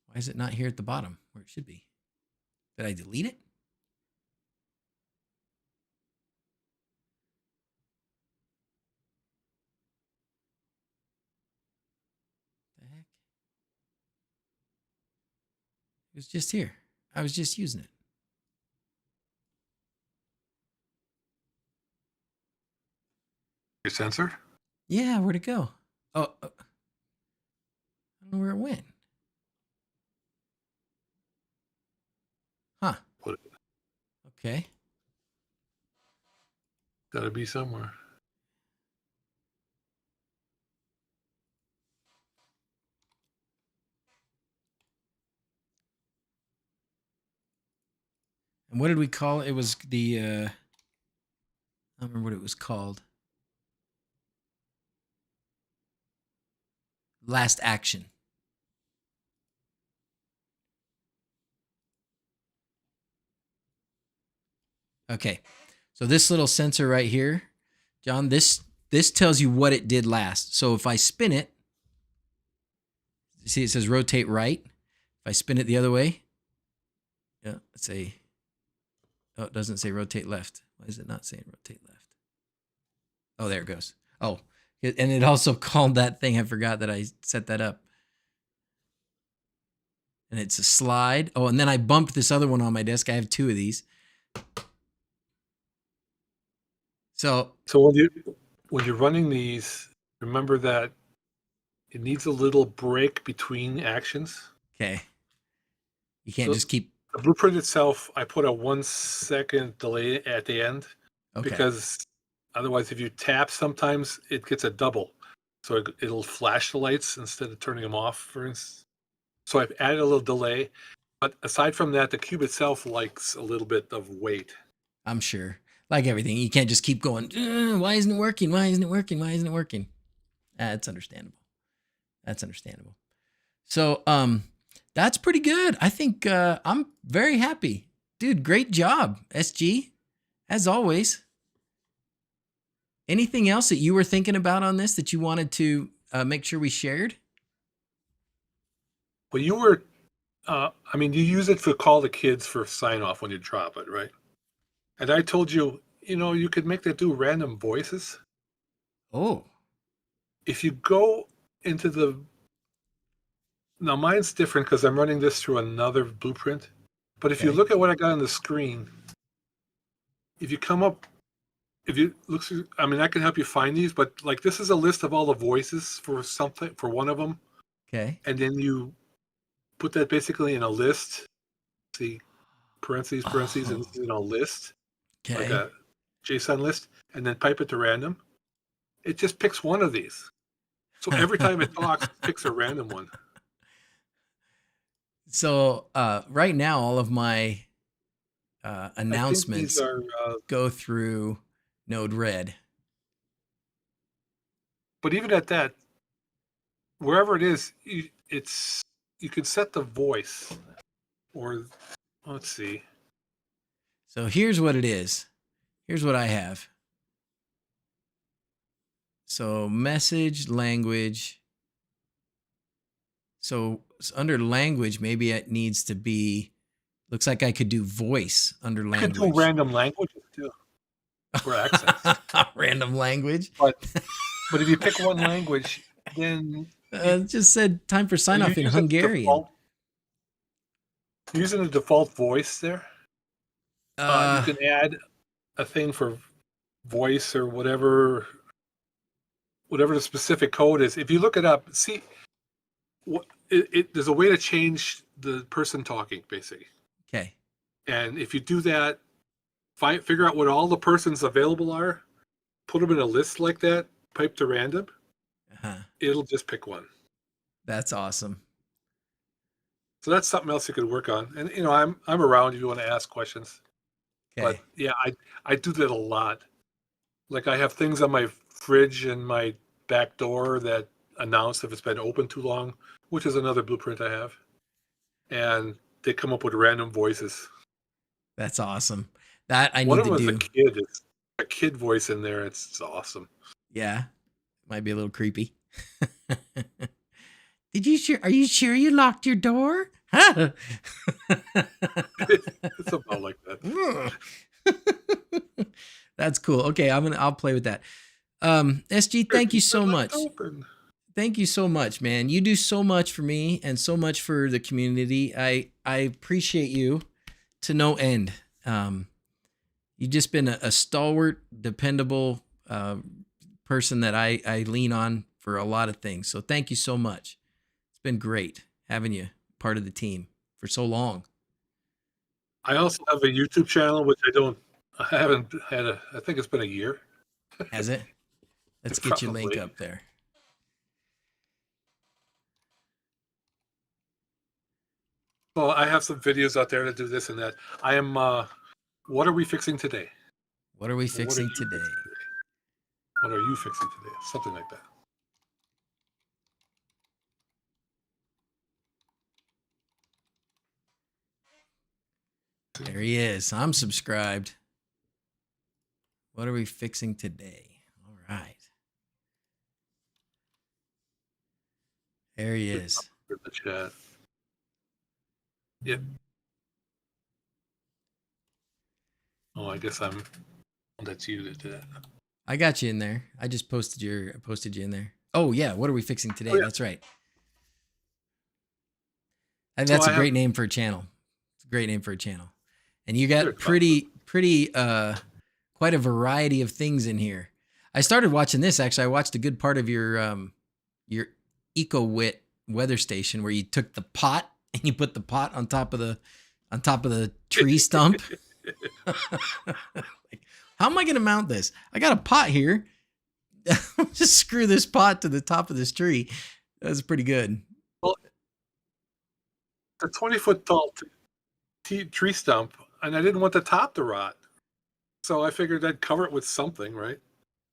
Why is it not here at the bottom where it should be? Did I delete it? The heck? It was just here. I was just using it. Your sensor? Yeah, where'd it go? Oh, I don't know where it went. Huh. Okay. Gotta be somewhere. And what did we call it? It was the, I don't remember what it was called. Last action. Okay. So this little sensor right here, John, this tells you what it did last. So if I spin it, see it says rotate right. If I spin it the other way, yeah, let's say, oh, it doesn't say rotate left. Why is it not saying rotate left? Oh, there it goes. Oh, and it also called that thing. I forgot that I set that up. And it's a slide. Oh, and then I bumped this other one on my desk. I have two of these. So when you're running these, remember that it needs a little break between actions. Okay. You can't just keep. The blueprint itself, I put a 1 second delay at the end because otherwise, if you tap, sometimes it gets a double, so it'll flash the lights instead of turning them off, for instance. So I've added a little delay, but aside from that, the cube itself likes a little bit of wait. I'm sure. Like everything, you can't just keep going, why isn't it working? Why isn't it working? Why isn't it working? That's understandable. That's understandable. So that's pretty good. I think I'm very happy. Dude, great job, SG, as always. Anything else that you were thinking about on this that you wanted to make sure we shared? Well, you were, you use it for call the kids for sign off when you drop it, right? And I told you, you could make that do random voices. Oh. If you go into now mine's different because I'm running this through another blueprint. But if you look at what I got on the screen, if you look through, I can help you find these, but like this is a list of all the voices for one of them. Okay. And then you put that basically in a list. See, parentheses, and this is in a list. Okay. Like a JSON list, and then pipe it to random. It just picks one of these. So every time it talks, it picks a random one. So right now, all of my announcements go through Node-RED. But even at that, wherever it is, you can set the voice. Or let's see. So here's what it is. Here's what I have. So message, language. So under language, maybe it needs to be, looks like I could do voice under language. You could do random languages too. For accents. Random language. But if you pick one language, then it just said time for sign off in Hungarian. using the default voice there, you can add a thing for voice or whatever the specific code is. If you look it up, see what there's a way to change the person talking, basically. Okay. And if you do that, figure out what all the persons available are, put them in a list like that, pipe to random. It'll just pick one. That's awesome. So that's something else you could work on. And I'm around if you want to ask questions. Okay. But yeah, I do that a lot. Like I have things on my fridge and my back door that announce if it's been open too long, which is another blueprint I have. And they come up with random voices. That's awesome. That I One need of to them do. is a kid. It's a kid voice in there. It's awesome. Yeah. Might be a little creepy. Are you sure you locked your door? Huh? It's about like that. That's cool. Okay, I'll play with that. SG, thank you so much. Thank you so much, man. You do so much for me and so much for the community. I appreciate you to no end. You've just been a stalwart, dependable person that I lean on for a lot of things. So thank you so much. It's been great having you part of the team for so long. I also have a YouTube channel, which I haven't had I think it's been a year. Has it? Let's get your link up there. Well, I have some videos out there to do this and that. I am, what are we fixing today? What are we fixing today? What are you fixing today? Something like that. There he is. I'm subscribed. What are we fixing today? All right. There he is. In the chat. Yep. Oh, I guess that's you that did that. I got you in there. I just posted you in there. Oh yeah, what are we fixing today? Oh, yeah. That's right. And that's a great name for a channel. It's a great name for a channel. And you got pretty quite a variety of things in here. I started watching this actually. I watched a good part of your EcoWit weather station where you took the pot and you put the pot on top of the tree stump. Like, how am I going to mount this? I got a pot here. Just screw this pot to the top of this tree. That's pretty good. Well, a 20-foot tall tree stump, and I didn't want the top to rot. So I figured I'd cover it with something, right?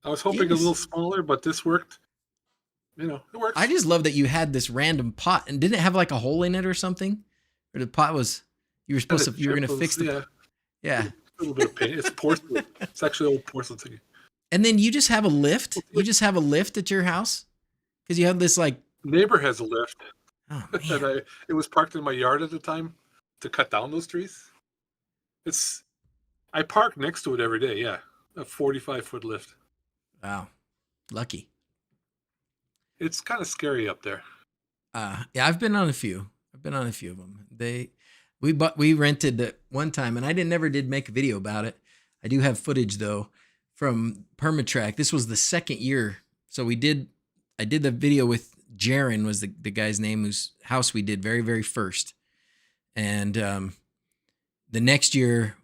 I was hoping a little smaller, but this worked. It works. I just love that you had this random pot, and didn't it have like a hole in it or something? Or the pot was, you were going to fix the, yeah. A little bit of paint. It's porcelain. It's actually old porcelain thing. And then you just have a lift? You just have a lift at your house? Because you have this like... Neighbor has a lift. Oh, man. And it was parked in my yard at the time to cut down those trees. I park next to it every day, yeah. A 45-foot lift. Wow. Lucky. It's kind of scary up there. Yeah, I've been on a few. of them. We rented it one time, and I never did make a video about it. I do have footage though from Permatrack. This was the second year, so I did the video with Jaron was the guy's name whose house we did very, very first, and the next year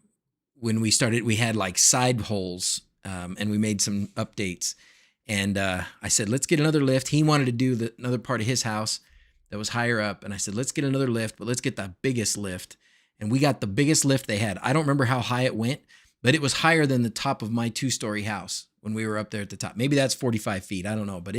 when we started, we had like side holes, and we made some updates. And I said, let's get another lift. He wanted to do another part of his house that was higher up. And I said, let's get another lift, but let's get the biggest lift. And we got the biggest lift they had. I don't remember how high it went, but it was higher than the top of my 2-story house when we were up there at the top. Maybe that's 45 feet. I don't know, but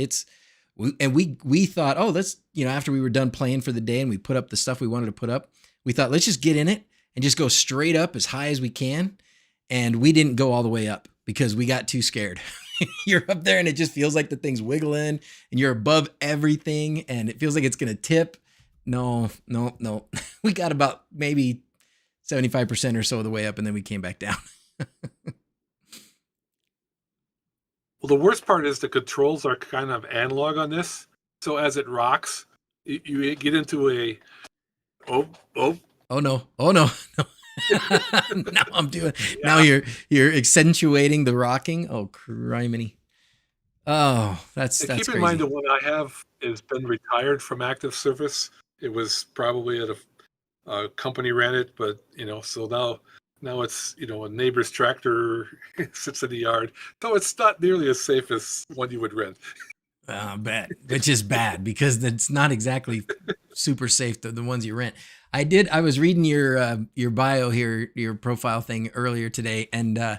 we thought, oh, let's, after we were done playing for the day and we put up the stuff we wanted to put up, we thought, let's just get in it and just go straight up as high as we can. And we didn't go all the way up because we got too scared. You're up there and it just feels like the thing's wiggling and you're above everything and it feels like it's going to tip. No. We got about maybe 75% or so of the way up and then we came back down. Well, the worst part is the controls are kind of analog on this. So as it rocks, you get into a, Oh no. Oh no. Now I'm doing. Now Yeah. you're accentuating the rocking. Oh, criminy. Oh, And that's keep in mind crazy. the one I have has been retired from active service. It was probably at a company ran it, but so now it's a neighbor's tractor sits in the yard. So it's not nearly as safe as one you would rent. Bet, which is bad because it's not exactly super safe. The ones you rent. I was reading your bio here, your profile thing earlier today, and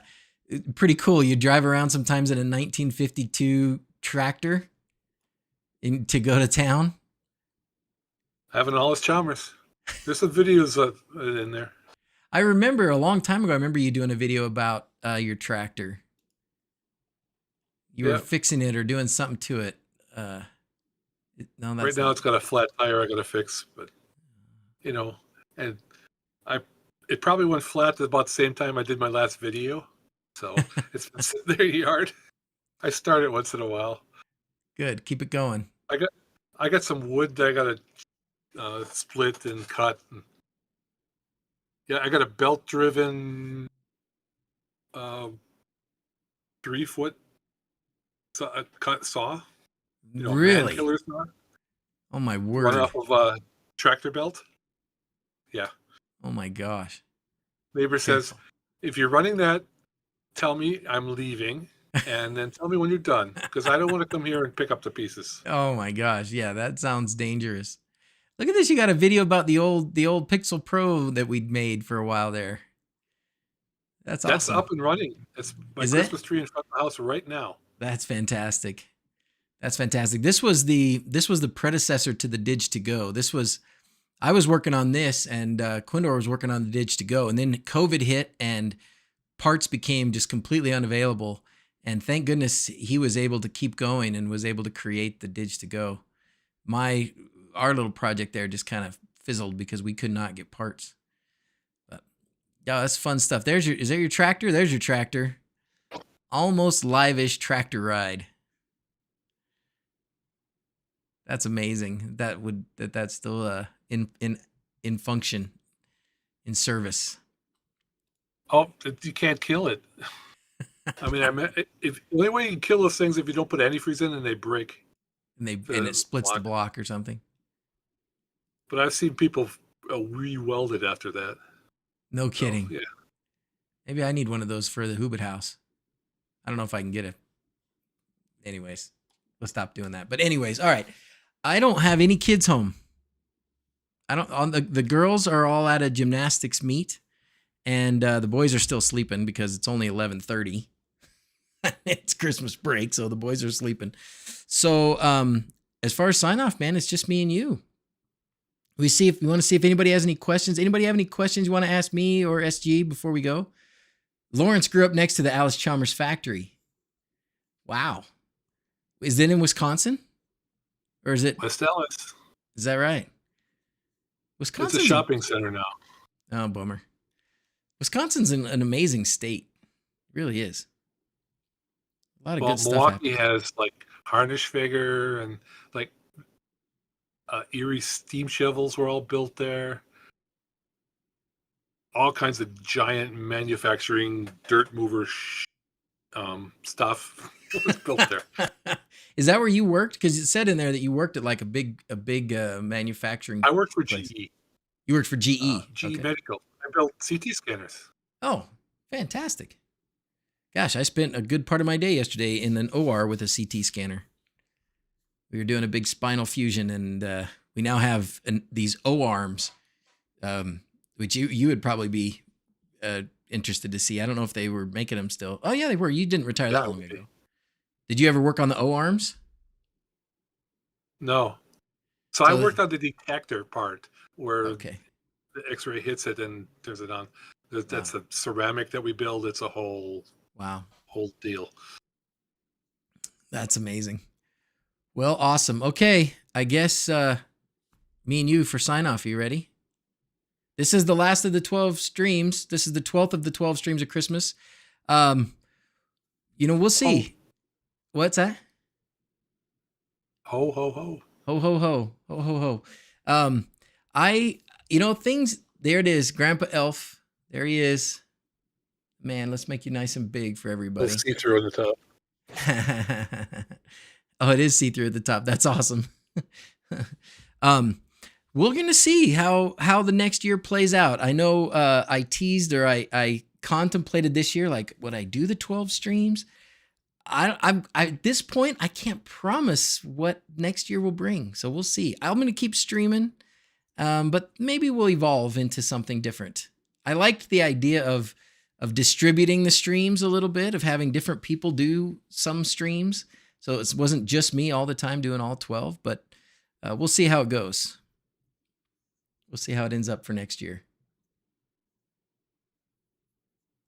pretty cool. You drive around sometimes in a 1952 tractor to go to town. Having all his Chalmers. There's some videos of it in there. I remember a long time ago. I remember you doing a video about your tractor. You were Yeah. fixing it or doing something to it. No, Right that's now not. it's got a flat tire I got to fix, but and I it probably went flat at about the same time I did my last video, so it's been sitting there in the yard. I start it once in a while. Good. Keep it going. I got some wood that I got to split and cut. Yeah, I got a belt-driven 3-foot cut saw. Man Really? killer saw. Oh my Run word. off of a tractor belt. Yeah. Oh my gosh. Neighbor says, Careful. if you're running that, tell me I'm leaving, and then tell me when you're done, because I don't want to come here and pick up the pieces. Oh my gosh. Yeah, that sounds dangerous. Look at this. You got a video about the old Pixel Pro that we'd made for a while there. That's That's awesome. up and running. It's my Is it? Christmas tree in front of the house right now. That's fantastic. That's fantastic. This was the predecessor to the Dig to Go. I was working on this, and Quindor was working on the Dig to Go, and then COVID hit, and parts became just completely unavailable. And thank goodness he was able to keep going and was able to create the Dig to Go. Our little project there just kind of fizzled because we could not get parts. But yeah, that's fun stuff. Is there your tractor? There's your tractor. Almost live-ish tractor ride. That's amazing. That's still in function, in service. Oh, you can't kill it. I mean, if the only way you can kill those things if you don't put antifreeze in and they break. And The it splits the block. block or something. But I've seen people re-weld it after that. No So, kidding. yeah. Maybe I need one of those for the Hoobit house. I don't know if I can get it. Anyways, let's stop doing that. But anyways, all right. I don't have any kids home. I don't. On the girls are all at a gymnastics meet, and the boys are still sleeping because it's only 11:30. It's Christmas break, so the boys are sleeping. So as far as sign off, man, it's just me and you. We want to see if anybody has any questions. Anybody have any questions you want to ask me or SG before we go? Lawrence grew up next to the Alice Chalmers factory. Wow. Is it in Wisconsin? Or is it? West Ellis. Is that right? It's Wisconsin's a shopping center now. Oh, bummer. Wisconsin's an amazing state. It really is. A lot of good stuff Milwaukee happening. has like Harnischfeger and like Erie steam shovels were all built there. All kinds of giant manufacturing dirt mover stuff was built there. Is that where you worked? Because it said in there that you worked at like a big manufacturing. I worked for place. GE. You worked for GE. GE Okay. Medical. I built CT scanners. Oh, fantastic. Gosh, I spent a good part of my day yesterday in an OR with a CT scanner. We were doing a big spinal fusion, and we now have these O-arms, which you would probably be interested to see. I don't know if they were making them still. Oh, yeah, they were. You didn't retire that long ago. Did you ever work on the O-arms? No. So I worked on the detector part where Okay. the X-ray hits it and turns it on. That's a ceramic that we build. It's a whole deal. That's amazing. Well, awesome. Okay, I guess me and you for sign off. Are you ready? This is the last of the 12 streams. This is the 12th of the 12 streams of Christmas. We'll see. What's that? Ho, ho, ho. Ho, ho, ho. Ho, ho, ho. there it is. Grandpa Elf. There he is. Man, let's make you nice and big for everybody. Let's see through on the top. Oh, it is see-through at the top. That's awesome. We're gonna see how the next year plays out. I know I teased or I contemplated this year, like, would I do the 12 streams? I at this point I can't promise what next year will bring. So we'll see. I'm gonna keep streaming, but maybe we'll evolve into something different. I liked the idea of distributing the streams a little bit, of having different people do some streams. So it wasn't just me all the time doing all 12, but we'll see how it goes. We'll see how it ends up for next year.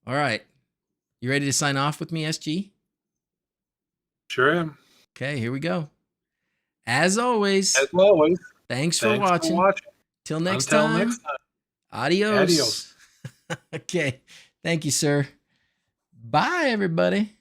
All right. You ready to sign off with me, SG? Sure am. Okay, here we go. As always, thanks for watching. Till next time. Adios. Adios. Okay. Thank you, sir. Bye, everybody.